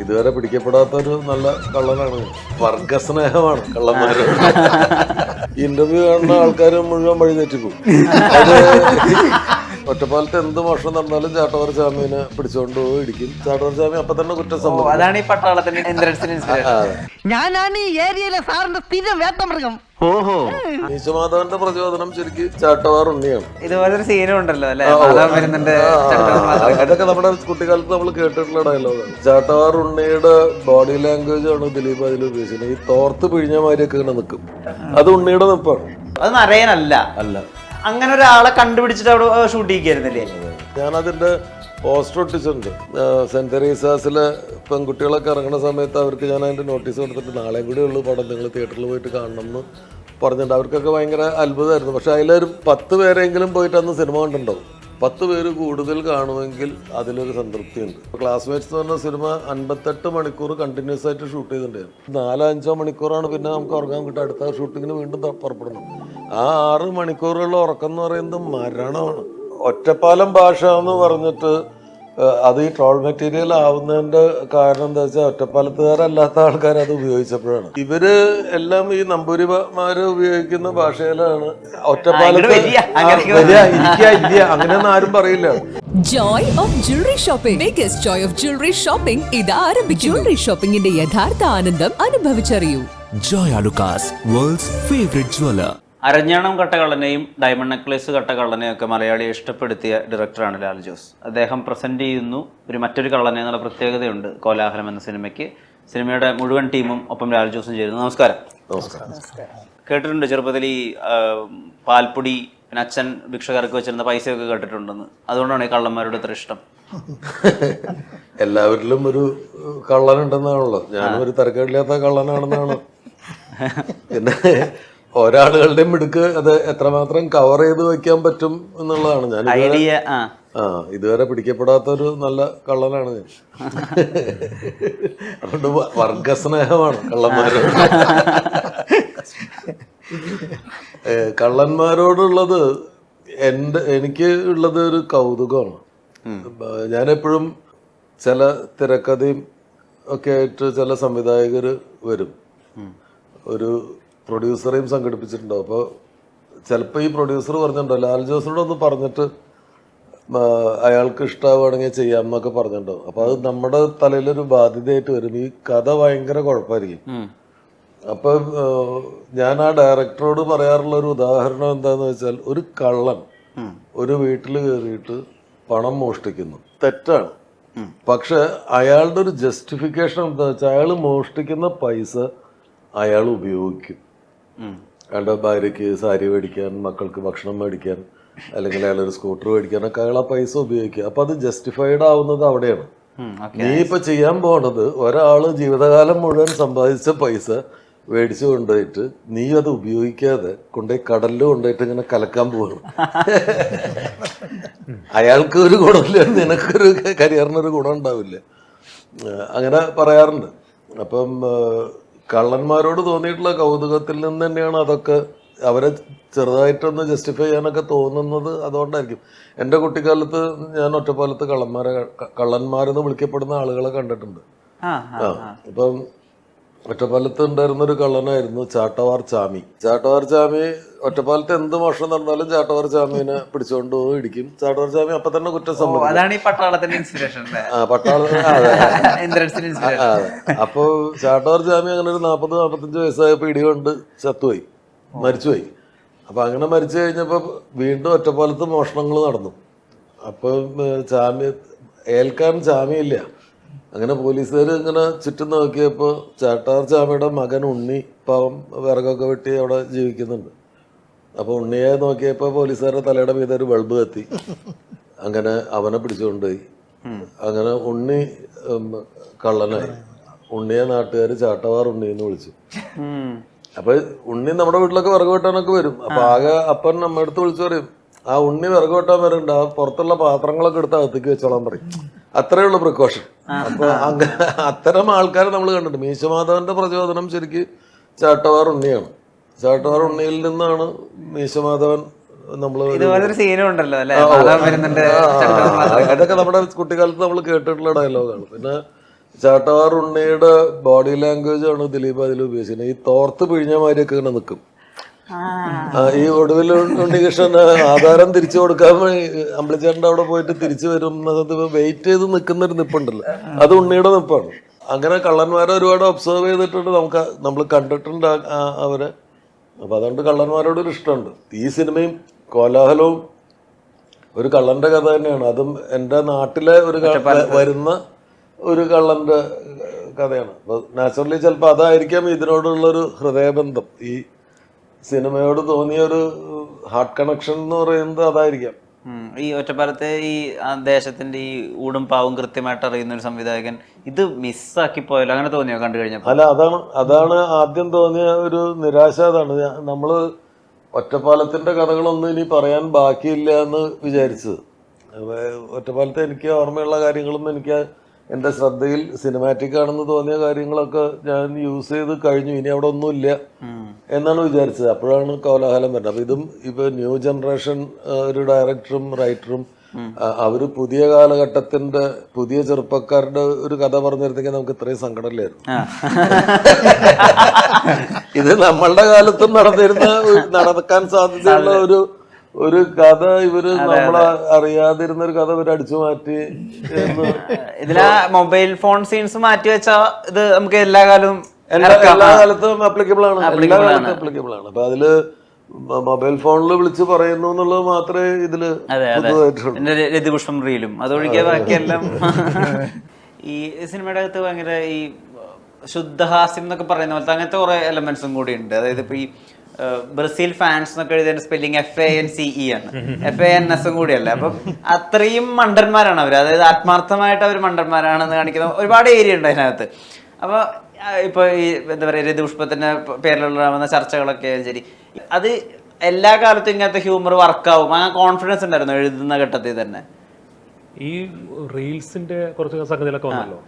ഇതുവരെ പിടിക്കപ്പെടാത്തൊരു നല്ല കള്ളനാണ്. വർഗസ്നേഹമാണ് കള്ളന്മാര്. ഇന്റർവ്യൂ കാണുന്ന ആൾക്കാർ മുഴുവൻ വഴി തെറ്റിപ്പോകും. ഒറ്റപ്പാലത്ത് എന്ത് മോഷണം നടന്നാലും ചാട്ടവർ ചാമിനെ പിടിച്ചോണ്ട് പോയി ഇടിക്കും. ചാട്ടവർ ചാമി അപ്പൊ തന്നെ കുറ്റം സംഭവിക്കും. അതാണ് ഈ പട്ടാളത്തിന്റെ ഞാനാണ് ഈ ഏരിയയിലെ സാറിന്റെ സ്ഥിരം വേട്ടമൃഗം. ഓഹോ, നീശമാധവന്റെ പ്രചോദനം ശരിക്കും ചാട്ടവാർ ഉണ്ണിയാണ്. ഇതുപോലൊരു സീനും ഉണ്ടല്ലോ അല്ലെ, വരുന്നുണ്ട്. അതൊക്കെ നമ്മുടെ കുട്ടിക്കാലത്ത് നമ്മൾ കേട്ടിട്ടുള്ള ഡയലോഗാണ്. ചാട്ടവാർ ഉണ്ണിയുടെ ബോഡി ലാംഗ്വേജ് ആണ് ദിലീപ് അതിൽ ഉപയോഗിച്ചത്. ഈ തോർത്ത് പിഴിഞ്ഞ മാതിരിയൊക്കെ ഇങ്ങനെ നിൽക്കും. അത് ഉണ്ണിയുടെ നിപ്പാണ്, അത് നരയനല്ല. അല്ല, അങ്ങനെ ഒരാളെ കണ്ടുപിടിച്ചിട്ട് അവിടെ ഷൂട്ട് ചെയ്യിക്കായിരുന്നില്ലേ? ഞാനതിന്റെ പോസ്റ്റർ ഒട്ടിച്ചിട്ടുണ്ട്. സെന്റ് തെരേസാസിലെ പെൺകുട്ടികളൊക്കെ ഇറങ്ങുന്ന സമയത്ത് അവർക്ക് ഞാൻ അതിന്റെ നോട്ടീസ് കൊടുത്തിട്ട് നാളെയും കൂടെ ഉള്ളൂ പടം, നിങ്ങൾ തിയേറ്ററിൽ പോയിട്ട് കാണണം എന്ന് പറഞ്ഞിട്ടുണ്ട്. അവർക്കൊക്കെ ഭയങ്കര അത്ഭുതമായിരുന്നു. പക്ഷെ അതിലൊരു 10 പേരെങ്കിലും പോയിട്ട് അന്ന് സിനിമ കണ്ടിട്ടുണ്ടാവും. 10 പേര് കൂടുതൽ കാണുമെങ്കിൽ അതിലൊരു സംതൃപ്തിയുണ്ട്. ക്ലാസ്മേറ്റ്സ് എന്ന് പറഞ്ഞ സിനിമ 58 മണിക്കൂർ കണ്ടിന്യൂസ് ആയിട്ട് ഷൂട്ട് ചെയ്തിട്ടുണ്ടായിരുന്നു. 4-5 മണിക്കൂറാണ് പിന്നെ നമുക്ക് ഉറങ്ങാൻ കിട്ടുക. അടുത്ത ഷൂട്ടിങ്ങിന് വീണ്ടും പുറപ്പെടണം. ആ 6 മണിക്കൂറുള്ള ഉറക്കം എന്ന് പറയുന്നത് മരണമാണ്. ഒറ്റപ്പാലം ഭാഷ എന്ന് പറഞ്ഞിട്ട് അത് ഈ ട്രോൾ മെറ്റീരിയൽ ആവുന്നതിന്റെ കാരണം എന്താ വെച്ചാൽ ഒറ്റപ്പാലത്തുകാരല്ലാത്ത ആൾക്കാർ അത് ഉപയോഗിച്ചപ്പോഴാണ്. ഇവര് എല്ലാം ഈ നമ്പൂരിമാര് ഉപയോഗിക്കുന്ന ഭാഷയിലാണ് ഒറ്റപ്പാലത്ത് ഇല്ല അങ്ങനെയൊന്നും ആരും പറയില്ല. Joy of Jewelry Shopping. Biggest joy of jewelry shopping ഇതാ ആരംഭിക്കുന്നു. Jewelry shoppingന്റെ യഥാർത്ഥ ആനന്ദം അനുഭവിച്ചറിയൂ. Joy Alucas, world's favorite jeweler. അരഞ്ഞാണം കട്ടകള്ളനെയും ഡയമണ്ട് നെക്ലേസ് കട്ടകള്ളനെയും ഒക്കെ മലയാളിയെ ഇഷ്ടപ്പെടുത്തിയ ഡയറക്ടറാണ് ലാൽ ജോസ്. അദ്ദേഹം പ്രസന്റ് ചെയ്യുന്നു മറ്റൊരു കള്ളനെ എന്നുള്ള പ്രത്യേകതയുണ്ട് കോലാഹലം എന്ന സിനിമയ്ക്ക്. സിനിമയുടെ മുഴുവൻ ടീമും ഒപ്പം ലാൽ ജോസും ചേരുന്നു. നമസ്കാരം. കേട്ടിട്ടുണ്ട് ചെറുപ്പത്തിൽ ഈ പാൽപ്പൊടി പിന്നെ അച്ഛൻ ഭിക്ഷക്കാർക്ക് വെച്ചിരുന്ന പൈസയൊക്കെ കേട്ടിട്ടുണ്ടെന്ന്. അതുകൊണ്ടാണ് ഈ കള്ളന്മാരോട് ഇത്ര ഇഷ്ടം. എല്ലാവരിലും ഒരു കള്ളനുണ്ടെന്നാണല്ലോ. ഞാനും ഒരു തരക്കേടില്ലാത്ത കള്ളനാണെന്നാണ്. പിന്നെ ഒരാളുകളുടെയും മിടുക്ക് അത് എത്രമാത്രം കവർ ചെയ്ത് വെക്കാൻ പറ്റും എന്നുള്ളതാണ്. ഞാൻ ഇതുവരെ പിടിക്കപ്പെടാത്തൊരു നല്ല കള്ളനാണ് ഞാൻ. അതുകൊണ്ട് വർഗസ്നേഹമാണ് കള്ളന്മാര്. കള്ളന്മാരോടുള്ളത് എനിക്ക് ഉള്ളത് ഒരു കൗതുകമാണ്. ഞാനെപ്പോഴും ചില തിരക്കഥയും ഒക്കെ ആയിട്ട് ചില സംവിധായകര് വരും, ഒരു പ്രൊഡ്യൂസറെയും സംഘടിപ്പിച്ചിട്ടുണ്ടാവും. അപ്പോൾ ചിലപ്പോൾ ഈ പ്രൊഡ്യൂസർ പറഞ്ഞിട്ടുണ്ടോ ലാൽ ജോസിനോട് ഒന്ന് പറഞ്ഞിട്ട് അയാൾക്ക് ഇഷ്ടമാവുകയാണെങ്കിൽ ചെയ്യാം എന്നൊക്കെ പറഞ്ഞിട്ടുണ്ടാവും. അപ്പോൾ അത് നമ്മുടെ തലയിലൊരു ബാധ്യതയായിട്ട് വരും. ഈ കഥ ഭയങ്കര കുഴപ്പമായിരിക്കും. അപ്പം ഞാൻ ആ ഡയറക്ടറോട് പറയാറുള്ള ഒരു ഉദാഹരണം എന്താന്ന് വെച്ചാൽ, ഒരു കള്ളൻ ഒരു വീട്ടിൽ കയറിയിട്ട് പണം മോഷ്ടിക്കുന്നു, തെറ്റാണ്. പക്ഷെ അയാളുടെ ഒരു ജസ്റ്റിഫിക്കേഷൻ എന്താ വെച്ചാൽ, അയാൾ മോഷ്ടിക്കുന്ന പൈസ അയാൾ ഉപയോഗിക്കും. അയാളുടെ ഭാര്യയ്ക്ക് സാരി മേടിക്കാൻ, മക്കൾക്ക് ഭക്ഷണം മേടിക്കാൻ, അല്ലെങ്കിൽ അയാളൊരു സ്കൂട്ടർ മേടിക്കാനൊക്കെ അയാൾ ആ പൈസ ഉപയോഗിക്കുക. അപ്പൊ അത് ജസ്റ്റിഫൈഡ് ആവുന്നത് അവിടെയാണ്. നീ ഇപ്പൊ ചെയ്യാൻ പോണത് ഒരാള് ജീവിതകാലം മുഴുവൻ സമ്പാദിച്ച പൈസ മേടിച്ചു കൊണ്ടുപോയിട്ട് നീ അത് ഉപയോഗിക്കാതെ കൊണ്ടുപോയി കടലിൽ കൊണ്ടുപോയിട്ട് ഇങ്ങനെ കലക്കാൻ പോവാണ്. അയാൾക്ക് ഒരു ഗുണമില്ല, നിനക്കൊരു കരിയറിനൊരു ഗുണം ഉണ്ടാവില്ല. അങ്ങനെ പറയാറുണ്ട്. അപ്പം കള്ളന്മാരോട് തോന്നിയിട്ടുള്ള കൗതുകത്തിൽ നിന്ന് തന്നെയാണ് അതൊക്കെ അവരെ ചെറുതായിട്ടൊന്ന് ജസ്റ്റിഫൈ ചെയ്യാനൊക്കെ തോന്നുന്നത്. അതുകൊണ്ടായിരിക്കും. എൻ്റെ കുട്ടിക്കാലത്ത് ഞാൻ ഒറ്റപ്പാലത്ത് കള്ളന്മാരെന്ന് വിളിക്കപ്പെടുന്ന ആളുകളെ കണ്ടിട്ടുണ്ട്. ഇപ്പം ഒറ്റപ്പാലത്ത് ഉണ്ടായിരുന്നൊരു കള്ളനായിരുന്നു ചാട്ടവാർ ചാമി. ചാട്ടവാർ ചാമി ഒറ്റപ്പാലത്ത് എന്ത് മോഷണം നടന്നാലും ചാട്ടവാർ ചാമീനെ പിടിച്ചുകൊണ്ട് പോയി ഇടിക്കും. ചാട്ടവാർ ചാമി അപ്പൊ തന്നെ കുറ്റം സംഭവിക്കും. അപ്പൊ ചാട്ടവാർ ചാമി അങ്ങനെ ഒരു 40-45 വയസ്സായപ്പോ ഇടികൊണ്ട് ചത്തുപോയി, മരിച്ചുപോയി. അപ്പൊ അങ്ങനെ മരിച്ചു കഴിഞ്ഞപ്പോ വീണ്ടും ഒറ്റപ്പാലത്ത് മോഷണങ്ങൾ നടന്നു. അപ്പൊ ഏൽക്കാൻ ചാമിയില്ല. അങ്ങനെ പോലീസുകാർ ഇങ്ങനെ ചുറ്റും നോക്കിയപ്പോൾ ചാട്ടാർ ചാമിയുടെ മകൻ ഉണ്ണി പാവം വിറകൊക്കെ വെട്ടി അവിടെ ജീവിക്കുന്നുണ്ട്. അപ്പോൾ ഉണ്ണിയെ നോക്കിയപ്പോൾ പോലീസുകാരുടെ തലയുടെ മീതെ ഒരു ബൾബ് കത്തി. അങ്ങനെ അവനെ പിടിച്ചുകൊണ്ടുപോയി. അങ്ങനെ ഉണ്ണി കള്ളനായി. ഉണ്ണിയെ നാട്ടുകാർ ചാട്ടവാർ ഉണ്ണി എന്ന് വിളിച്ചു. അപ്പൊ ഉണ്ണി നമ്മുടെ വീട്ടിലൊക്കെ വിറക് വെട്ടാനൊക്കെ വരും. അപ്പൊ ആകെ അപ്പൻ നമ്മ അടുത്ത് വിളിച്ചു പറയും, ആ ഉണ്ണി വിറക് വെട്ടാൻ വരുന്നുണ്ട്, ആ പുറത്തുള്ള പാത്രങ്ങളൊക്കെ എടുത്ത് അകത്തേക്ക് വെച്ചോളാൻ പറയും. അത്രേ ഉള്ളൂ പ്രിക്കോഷൻ. അപ്പൊ അത്തരം ആൾക്കാരെ നമ്മൾ കണ്ടിട്ടുണ്ട്. മീശമാധവന്റെ പ്രചോദനം ശരിക്ക് ചാട്ടവാർ ഉണ്ണിയാണ്. ചാട്ടവാർ ഉണ്ണിയിൽ നിന്നാണ് മീശമാധവൻ നമ്മള് അതൊക്കെ നമ്മുടെ കുട്ടിക്കാലത്ത് നമ്മൾ കേട്ടിട്ടുള്ള ഡയലോഗാണ്. പിന്നെ ചാട്ടവാർ ഉണ്ണിയുടെ ബോഡി ലാംഗ്വേജ് ആണ് ദിലീപ് അതിൽ ഉപയോഗിച്ചിരുന്നത്. ഈ തോർത്ത് പിഴിഞ്ഞ മാതിരിയൊക്കെ ഇങ്ങനെ നിൽക്കും. ഈ ഒടുവിൽ ഉണ്ണികൃഷ്ണൻ ആധാരം തിരിച്ചു കൊടുക്കാൻ അമ്പളിച്ചേട്ടൻ്റെ അവിടെ പോയിട്ട് തിരിച്ചു വരും വെയിറ്റ് ചെയ്ത് നിൽക്കുന്ന ഒരു നിപ്പുണ്ടല്ലോ, അത് ഉണ്ണിയുടെ നിപ്പാണ്. അങ്ങനെ കള്ളന്മാരെ ഒരുപാട് ഒബ്സർവ് ചെയ്തിട്ടുണ്ട്, നമ്മൾ കണ്ടിട്ടുണ്ട് അവരെ. അപ്പൊ അതുകൊണ്ട് കള്ളന്മാരോടൊരു ഇഷ്ടമുണ്ട്. ഈ സിനിമയും കോലാഹലവും ഒരു കള്ളന്റെ കഥ തന്നെയാണ്. അതും എൻ്റെ നാട്ടിലെ ഒരു വരുന്ന ഒരു കള്ളന്റെ കഥയാണ്. അപ്പൊ നാച്ചുറലി ചിലപ്പോൾ അതായിരിക്കാം ഇതിനോടുള്ളൊരു ഹൃദയബന്ധം, ഈ സിനിമയോട് തോന്നിയ ഒരു ഹാർട്ട് കണക്ഷൻ എന്ന് പറയുന്നത് അതായിരിക്കാം. ഈ ഒറ്റപ്പാലത്തെ ഈ ദേശത്തിന്റെ ഈ ഊടും പാവും കൃത്യമായിട്ട് അറിയുന്ന ഒരു സംവിധായകൻ ഇത് മിസ്സാക്കി പോയല്ലോ, അങ്ങനെ തോന്നിയോ കണ്ടു കഴിഞ്ഞപ്പോൾ? അല്ല, അതാണ് ആദ്യം തോന്നിയ ഒരു നിരാശ. അതാണ് നമ്മള് ഒറ്റപ്പാലത്തിന്റെ കഥകളൊന്നും ഇനി പറയാൻ ബാക്കിയില്ല എന്ന് വിചാരിച്ചത്. ഒറ്റപ്പാലത്തെ എനിക്ക് ഓർമ്മയുള്ള കാര്യങ്ങളൊന്നും എനിക്ക് എൻ്റെ ശ്രദ്ധയിൽ സിനിമാറ്റിക് ആണെന്ന് തോന്നിയ കാര്യങ്ങളൊക്കെ ഞാൻ യൂസ് ചെയ്ത് കഴിഞ്ഞു. ഇനി അവിടെ ഒന്നുമില്ല എന്നാണ് വിചാരിച്ചത്. അപ്പോഴാണ് കോലാഹലം വരുന്നത്. അപ്പൊ ഇതും ഇപ്പൊ ന്യൂ ജനറേഷൻ ഒരു ഡയറക്ടറും റൈറ്ററും അവര് പുതിയ കാലഘട്ടത്തിന്റെ പുതിയ ചെറുപ്പക്കാരുടെ ഒരു കഥ പറഞ്ഞിരുന്നെങ്കിൽ നമുക്ക് ഇത്രയും സങ്കടമില്ലായിരുന്നു. ഇത് നമ്മളുടെ കാലത്തും നടക്കാൻ സാധ്യതയുള്ള ഒരു കഥ ഇവര് നമ്മളെ അറിയാതിരുന്ന ഒരു കഥ ഇവര് അടിച്ചു മാറ്റി. ഇതിലാ മൊബൈൽ ഫോൺ സീൻസ് മാറ്റി വെച്ചാ ഇത് നമുക്ക് എല്ലാ കാലത്തും അപ്ലിക്കബിൾ ആണ്. അപ്പൊ അതില് മൊബൈൽ ഫോണിൽ വിളിച്ച് പറയുന്നു എന്നുള്ളത് മാത്രമേ ഇതില് രതിപുഷ്പം റീലും അതൊഴികെ ബാക്കിയെല്ലാം. ഈ സിനിമയുടെ അകത്ത് ഭയങ്കര ഈ ശുദ്ധഹാസ്യം എന്നൊക്കെ പറയുന്ന പോലത്തെ അങ്ങനത്തെ കുറെ എലമെന്റ്സും കൂടി ഉണ്ട്. അതായത് ഇപ്പൊ ഈ ബ്രസീൽ ഫാൻസ് എന്നൊക്കെ എഴുതിയ സ്പെല്ലിംഗ് FANCE ആണ്, FANS കൂടിയല്ല. അപ്പം അത്രയും മണ്ടന്മാരാണ് അവർ, അതായത് ആത്മാർത്ഥമായിട്ട് അവർ മണ്ടന്മാരാണെന്ന് കാണിക്കുന്ന ഒരുപാട് ഏരിയ ഉണ്ട് അതിനകത്ത്. അപ്പൊ ഇപ്പൊ ഈ എന്താ പറയാ രതിപുഷ്പത്തിന്റെ പേരിലുള്ള ചർച്ചകളൊക്കെ ശരി, അത് എല്ലാ കാലത്തും ഇങ്ങനത്തെ ഹ്യൂമർ വർക്കാവും, അങ്ങനെ കോൺഫിഡൻസ് ഉണ്ടായിരുന്നു എഴുതുന്ന ഘട്ടത്തിൽ തന്നെ? ഈ റീൽസിന്റെ കുറച്ച് സംഗതികളൊക്കെ വന്നല്ലോ,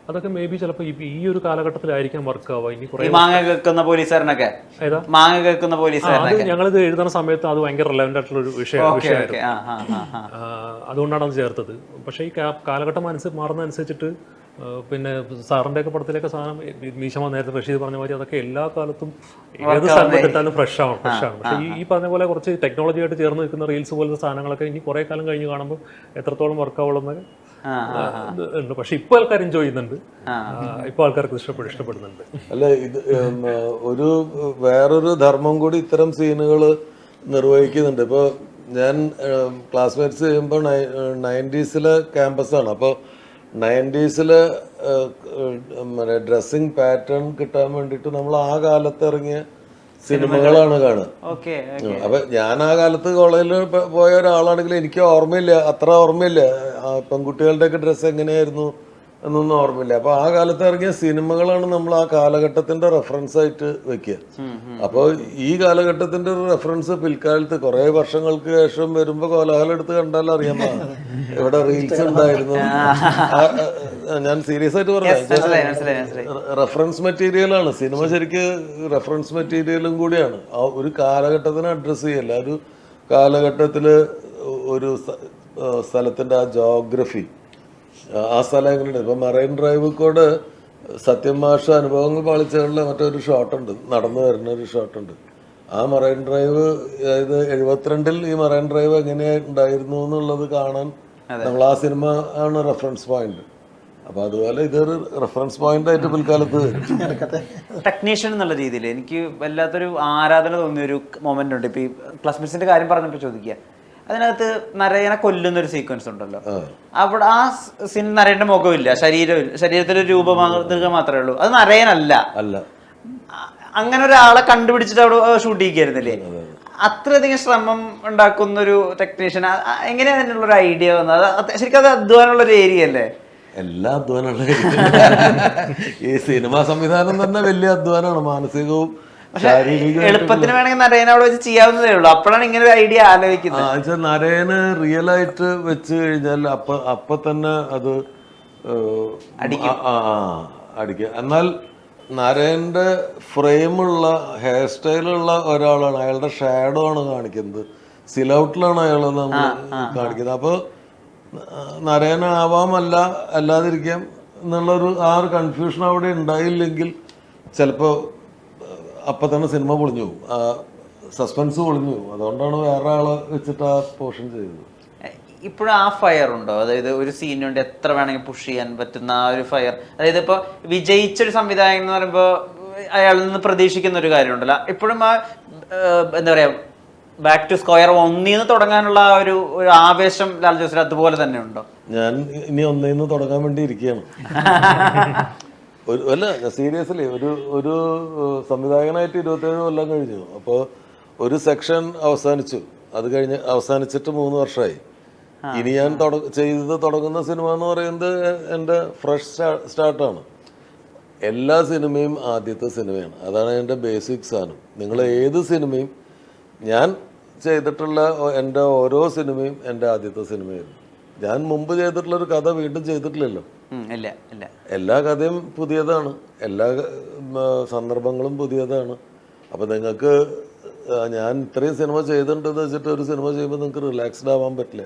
അതൊക്കെ മേ ബി ചിലപ്പോൾ ഈ ഒരു കാലഘട്ടത്തിലായിരിക്കാം വർക്ക് ആവുക. ഇനി കുറെ മാങ്ങ കേൾക്കുന്ന പോലീസുകാരനൊക്കെ മാങ്ങ കേൾക്കുന്ന പോലീസുകാരനൊക്കെ ഞങ്ങളിത് എഴുതുന്ന സമയത്ത് അത് ഭയങ്കര റെലവെന്റ് ആയിട്ടുള്ള ഒരു വിഷയമായിരുന്നു. അതുകൊണ്ടാണ് അത് ചേർത്തത്. പക്ഷേ ഈ കാലഘട്ടം മാറുന്ന അനുസരിച്ചിട്ട് പിന്നെ സാറിന്റെ ഒക്കെ പടത്തിലേക്ക് സാധനം മീശമ നേരത്തെ റഷീദ് പറഞ്ഞ മാതിരി അതൊക്കെ എല്ലാ കാലത്തും ഏത് സ്ഥലത്തിട്ടാലും ഫ്രഷാണ്. പക്ഷേ ഈ പറഞ്ഞ പോലെ കുറച്ച് ടെക്നോളജി ആയിട്ട് ചേർന്ന് നിൽക്കുന്ന റീൽസ് പോലത്തെ സാധനങ്ങളൊക്കെ ഇനി കുറെ കാലം കഴിഞ്ഞ് കാണുമ്പോൾ എത്രത്തോളം വർക്കാവുള്ളെന്ന് ഉണ്ട്. പക്ഷെ ഇപ്പൊ ആൾക്കാർ എൻജോയ് ചെയ്യുന്നുണ്ട്, ഇപ്പൊ ആൾക്കാർക്ക് ഇഷ്ടപ്പെടുന്നുണ്ട്. അല്ല, ഇത് വേറൊരു ധർമ്മം കൂടി ഇത്തരം സീനുകൾ നിർവഹിക്കുന്നുണ്ട്. ഇപ്പൊ ഞാൻ ക്ലാസ്മേറ്റ്സ് ചെയ്യുമ്പോൾ 90s ക്യാമ്പസാണ്. അപ്പോൾ 90s ഡ്രസ്സിങ് പാറ്റേൺ കിട്ടാൻ വേണ്ടിയിട്ട് നമ്മൾ ആ കാലത്ത് ഇറങ്ങിയ സിനിമകളാണ് കാണുക. അപ്പൊ ഞാൻ ആ കാലത്ത് കോളേജിൽ പോയ ഒരാളാണെങ്കിൽ എനിക്ക് അത്ര ഓർമ്മയില്ല പെൺകുട്ടികളുടെ ഒക്കെ ഡ്രസ്സ് എങ്ങനെയായിരുന്നു എന്നൊന്നും ഓർമ്മയില്ല. അപ്പൊ ആ കാലത്ത് ഇറങ്ങിയ സിനിമകളാണ് നമ്മൾ ആ കാലഘട്ടത്തിന്റെ റെഫറൻസ് ആയിട്ട് വെക്കുക. അപ്പോൾ ഈ കാലഘട്ടത്തിന്റെ ഒരു റെഫറൻസ് പിൽക്കാലത്ത് കുറെ വർഷങ്ങൾക്ക് ശേഷം വരുമ്പോ കോലാഹലം എടുത്ത് കണ്ടാൽ അറിയാൻ ഇവിടെ റീൽസ് ഉണ്ടായിരുന്നു. ഞാൻ സീരിയസ് ആയിട്ട് പറഞ്ഞു, റെഫറൻസ് മെറ്റീരിയലാണ് സിനിമ. ശരിക്ക് റെഫറൻസ് മെറ്റീരിയലും കൂടിയാണ്. ആ ഒരു കാലഘട്ടത്തിനെ അഡ്രസ്സ് ചെയ്യല്ല, ഒരു കാലഘട്ടത്തില് ഒരു സ്ഥലത്തിന്റെ ആ ജോഗ്രഫി, ആ സ്ഥലം എങ്ങനെയുണ്ട്. ഇപ്പൊ മറൈൻ ഡ്രൈവ് കൂടെ സത്യം മാഷ അനുഭവങ്ങൾ പാളിച്ചകളിലെ മറ്റൊരു ഷോട്ടുണ്ട്, നടന്നു വരുന്ന ഒരു ഷോട്ടുണ്ട്. ആ മറൈൻ ഡ്രൈവ്, അതായത് 72 ഈ മറൈൻ ഡ്രൈവ് എങ്ങനെ ഉണ്ടായിരുന്നു എന്നുള്ളത് കാണാൻ നമ്മൾ ആ സിനിമ ആണ് റെഫറൻസ് പോയിന്റ്. അപ്പൊ അതുപോലെ ഇതൊരു റെഫറൻസ് പോയിന്റ് ആയിട്ട് പിൽക്കാലത്ത് ടെക്നീഷ്യൻ എന്നുള്ള രീതിയിൽ എനിക്ക് വല്ലാത്തൊരു ആരാധന തോന്നിയൊരു മൊമെന്റ് ഉണ്ട്. ഇപ്പൊ ഈ ക്ലാസ്മേറ്റ്സിന്റെ കാര്യം പറഞ്ഞപ്പോൾ ചോദിക്കുക, അതിനകത്ത് നരയനെ കൊല്ലുന്നൊരു സീക്വൻസ് ഉണ്ടല്ലോ, അവിടെ ആ സീൻ നരയന്റെ മുഖമില്ല, ശരീരത്തിലെ രൂപമാതൃക മാത്രമേ ഉള്ളൂ, അത് നരയനല്ല. അങ്ങനെ ഒരാളെ കണ്ടുപിടിച്ചിട്ട് അവിടെ ഷൂട്ട് ചെയ്യിക്കായിരുന്നില്ലേ? അത്രയധികം ശ്രമം ഉണ്ടാക്കുന്ന ഒരു ടെക്നീഷ്യൻ, എങ്ങനെയാണ് അതിനുള്ള ഒരു ഐഡിയ വന്നത്? ശരിക്കും അത് അധ്വാനമുള്ള ഒരു ഏരിയ അല്ലേ? എല്ലാ അധ്വാനമുള്ള ഈ സിനിമാ സംവിധാനം തന്നെ വലിയ അധ്വാനമാണ്, മാനസികവും എളുപ്പത്തിന് വേണമെങ്കിൽ നരയനെ അവിടെ വെച്ച് ചെയ്യാവുന്നതേ ഉള്ളൂ. അപ്പോഴാണ് ഇങ്ങനെ ഒരു ഐഡിയ ആലോചിക്കുന്നത്. നരയന് റിയൽ ആയിട്ട് വെച്ച് കഴിഞ്ഞാൽ അപ്പൊ തന്നെ അത് അടിക്കുക. എന്നാൽ നരയന്റെ ഫ്രെയിമുള്ള ഹെയർ സ്റ്റൈലുള്ള ഒരാളാണ്, അയാളുടെ ഷാഡോ ആണ് കാണിക്കുന്നത്, സിലൗട്ടിലാണ് അയാൾ നമ്മൾ കാണിക്കുന്നത്. അപ്പൊ നരയനാവാമല്ല, അല്ലാതിരിക്കാം, എന്നുള്ളൊരു ആ ഒരു കൺഫ്യൂഷൻ അവിടെ ഉണ്ടായില്ലെങ്കിൽ ചിലപ്പോൾ അപ്പം തന്നെ സിനിമ പൊളിഞ്ഞു പോകും, ആ സസ്പെൻസ് പൊളിഞ്ഞു പോകും. അതുകൊണ്ടാണ് വേറെ ആളെ വെച്ചിട്ട് ആ പോർഷൻ ചെയ്തത്. ഇപ്പോഴും ആ ഫയർ ഉണ്ടോ? അതായത് ഒരു സീൻ കൊണ്ട് എത്ര വേണമെങ്കിൽ പുഷ് ചെയ്യാൻ പറ്റുന്ന ആ ഒരു ഫയർ, അതായത് ഇപ്പോൾ വിജയിച്ചൊരു സംവിധായകൻ എന്ന് പറയുമ്പോൾ അയാളിൽ നിന്ന് പ്രതീക്ഷിക്കുന്ന ഒരു കാര്യമുണ്ടല്ലോ, ഇപ്പോഴും ആ എന്താ പറയാ ബാക്ക് ടു സ്ക്വയർ ഒന്നിന്ന് തുടങ്ങാനുള്ള ആ ഒരു ആവേശം ലാൽ ജോസിന് അതുപോലെ തന്നെ ഉണ്ടോ? ഞാൻ ഇനി ഒന്നിന്ന് തുടങ്ങാൻ വേണ്ടി ഇരിക്കുകയാണ്. അല്ല, സീരിയസ്ലി ഒരു സംവിധായകനായിട്ട് 27 കൊല്ലം കഴിഞ്ഞു. അപ്പോൾ ഒരു സെക്ഷൻ അവസാനിച്ചു, അത് കഴിഞ്ഞ് അവസാനിച്ചിട്ട് 3 വർഷമായി. ഇനി ഞാൻ തുടങ്ങുന്ന സിനിമ എന്ന് പറയുന്നത് എൻ്റെ ഫ്രഷ് സ്റ്റാർട്ടാണ്. എല്ലാ സിനിമയും ആദ്യത്തെ സിനിമയാണ്, അതാണ് എൻ്റെ ബേസിക് സാധനം. നിങ്ങൾ ഏത് സിനിമയും, ഞാൻ ചെയ്തിട്ടുള്ള എൻ്റെ ഓരോ സിനിമയും എൻ്റെ ആദ്യത്തെ സിനിമയായിരുന്നു. ഞാൻ മുമ്പ് ചെയ്തിട്ടുള്ളൊരു കഥ വീണ്ടും ചെയ്തിട്ടില്ലല്ലോ. ഇല്ല ഇല്ല, എല്ലാ കഥയും പുതിയതാണ്, എല്ലാ സന്ദർഭങ്ങളും പുതിയതാണ്. അപ്പം നിങ്ങൾക്ക് ഞാൻ ഇത്രയും സിനിമ ചെയ്തിട്ടുണ്ടെന്ന് വെച്ചിട്ട് ഒരു സിനിമ ചെയ്യുമ്പോൾ നിങ്ങൾക്ക് റിലാക്സ്ഡ് ആവാൻ പറ്റില്ല.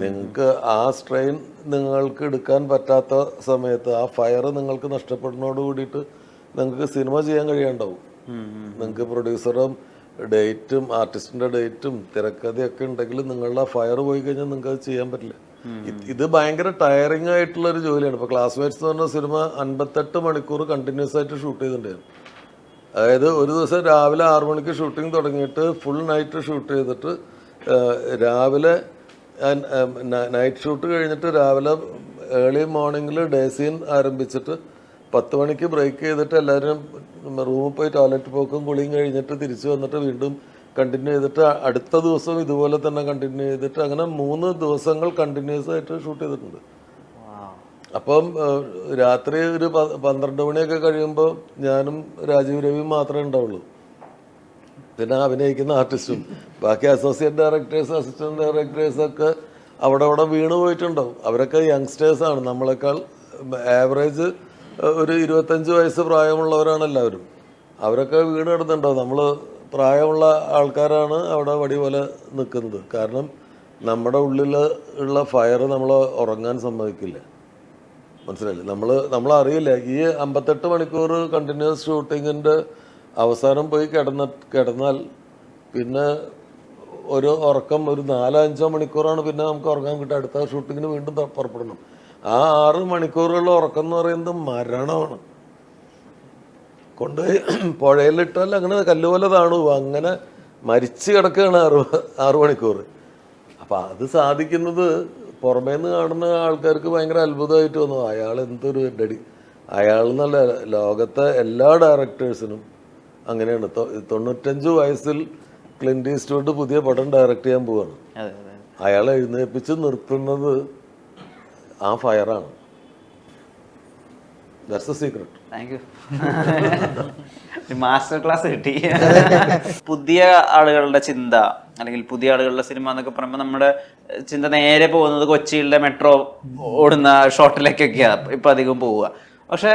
നിങ്ങൾക്ക് ആ സ്ട്രെയിൻ നിങ്ങൾക്ക് എടുക്കാൻ പറ്റാത്ത സമയത്ത് ആ ഫയർ നിങ്ങൾക്ക് നഷ്ടപ്പെടുന്നതോട് കൂടിയിട്ട് നിങ്ങൾക്ക് സിനിമ ചെയ്യാൻ കഴിയാണ്ടാവും. നിങ്ങൾക്ക് പ്രൊഡ്യൂസറും ഡേറ്റും ആർട്ടിസ്റ്റിന്റെ ഡേറ്റും തിരക്കഥയൊക്കെ ഉണ്ടെങ്കിൽ നിങ്ങളുടെ ആ ഫയർ പോയി കഴിഞ്ഞാൽ നിങ്ങൾക്ക് അത് ചെയ്യാൻ പറ്റില്ല. ഇത് ഭയങ്കര ടയറിങ് ആയിട്ടുള്ള ഒരു ജോലിയാണ്. ഇപ്പോൾ ക്ലാസ്മേറ്റ്സ് എന്ന് പറഞ്ഞ സിനിമ 58 മണിക്കൂർ കണ്ടിന്യൂസ് ആയിട്ട് ഷൂട്ട് ചെയ്തിട്ടുണ്ടായിരുന്നു. അതായത് ഒരു ദിവസം രാവിലെ 6 മണിക്ക് ഷൂട്ടിംഗ് തുടങ്ങിയിട്ട് ഫുൾ നൈറ്റ് ഷൂട്ട് ചെയ്തിട്ട് രാവിലെ നൈറ്റ് ഷൂട്ട് കഴിഞ്ഞിട്ട് രാവിലെ ഏർലി മോർണിംഗിൽ ഡേ സീൻ ആരംഭിച്ചിട്ട് 10 മണിക്ക് ബ്രേക്ക് ചെയ്തിട്ട് എല്ലാവരും റൂമിൽ പോയി ടോയ്ലറ്റ് പോക്കും കുളിയും കഴിഞ്ഞിട്ട് തിരിച്ചു വന്നിട്ട് വീണ്ടും കണ്ടിന്യൂ ചെയ്തിട്ട് അടുത്ത ദിവസവും ഇതുപോലെ തന്നെ കണ്ടിന്യൂ ചെയ്തിട്ട് അങ്ങനെ 3 ദിവസങ്ങൾ കണ്ടിന്യൂസ് ആയിട്ട് ഷൂട്ട് ചെയ്തിട്ടുണ്ട്. അപ്പം രാത്രി ഒരു 12 മണിയൊക്കെ കഴിയുമ്പോൾ ഞാനും രാജീവ് രവിയും മാത്രമേ ഉണ്ടാവുള്ളൂ. പിന്നെ അഭിനയിക്കുന്ന ആർട്ടിസ്റ്റും ബാക്കി അസോസിയേറ്റ് ഡയറക്ടേഴ്സ്, അസിസ്റ്റന്റ് ഡയറക്ടേഴ്സൊക്കെ അവിടെ വീണ് പോയിട്ടുണ്ടാവും. അവരൊക്കെ യങ്സ്റ്റേഴ്സാണ്, നമ്മളെക്കാൾ ആവറേജ് ഒരു 25 വയസ്സ് പ്രായമുള്ളവരാണ് എല്ലാവരും. അവരൊക്കെ വീണ് കിടന്നുണ്ടാവും. നമ്മൾ പ്രായമുള്ള ആൾക്കാരാണ് അവിടെ വടി പോലെ നിൽക്കുന്നത്. കാരണം നമ്മുടെ ഉള്ളിൽ ഉള്ള ഫയർ നമ്മൾ ഉറങ്ങാൻ സമ്മതിക്കില്ല. മനസ്സിലായില്ലേ? നമ്മളറിയില്ല ഈ 58 മണിക്കൂർ കണ്ടിന്യൂസ് ഷൂട്ടിങ്ങിൻ്റെ അവസാനം പോയി കിടന്നാൽ പിന്നെ ഒരു ഉറക്കം ഒരു 4-5 മണിക്കൂറാണ് പിന്നെ നമുക്ക് ഉറങ്ങാൻ കിട്ടുക. അടുത്ത ഷൂട്ടിങ്ങിന് വീണ്ടും പുറപ്പെടണം. ആ 6 മണിക്കൂറുള്ള ഉറക്കം എന്ന് പറയുന്നത് മരണമാണ്. കൊണ്ടുപോയി പുഴയിലിട്ടാൽ അങ്ങനെ കല്ലുപോലെ താണു, അങ്ങനെ മരിച്ചു കിടക്കുകയാണ് 6 മണിക്കൂർ. അപ്പം അത് സാധിക്കുന്നത് പുറമേന്ന് കാണുന്ന ആൾക്കാർക്ക് ഭയങ്കര അത്ഭുതമായിട്ട് തോന്നും. അയാൾ എന്തൊരു ഡെഡി, അയാൾ എന്നല്ല, ലോകത്തെ എല്ലാ ഡയറക്ടേഴ്സിനും അങ്ങനെയാണ്. 95 വയസ്സിൽ ക്ലിന്റ് ഈസ്റ്റ്വുഡ് പുതിയ പടം ഡയറക്റ്റ് ചെയ്യാൻ പോവാണ്. അയാളെ എഴുന്നേൽപ്പിച്ച് നിർത്തുന്നത് ആ ഫയറാണ്. That's a secret. Thank you. Master class കിട്ടി. പുതിയ ആളുകളുടെ ചിന്ത അല്ലെങ്കിൽ പുതിയ ആളുകളുടെ സിനിമ എന്നൊക്കെ പറയുമ്പോൾ നമ്മുടെ ചിന്ത നേരെ പോകുന്നത് കൊച്ചിയിലെ മെട്രോ ഓടുന്ന ഷോട്ടിലേക്കൊക്കെയാണ് ഇപ്പം അധികം പോവുക. പക്ഷെ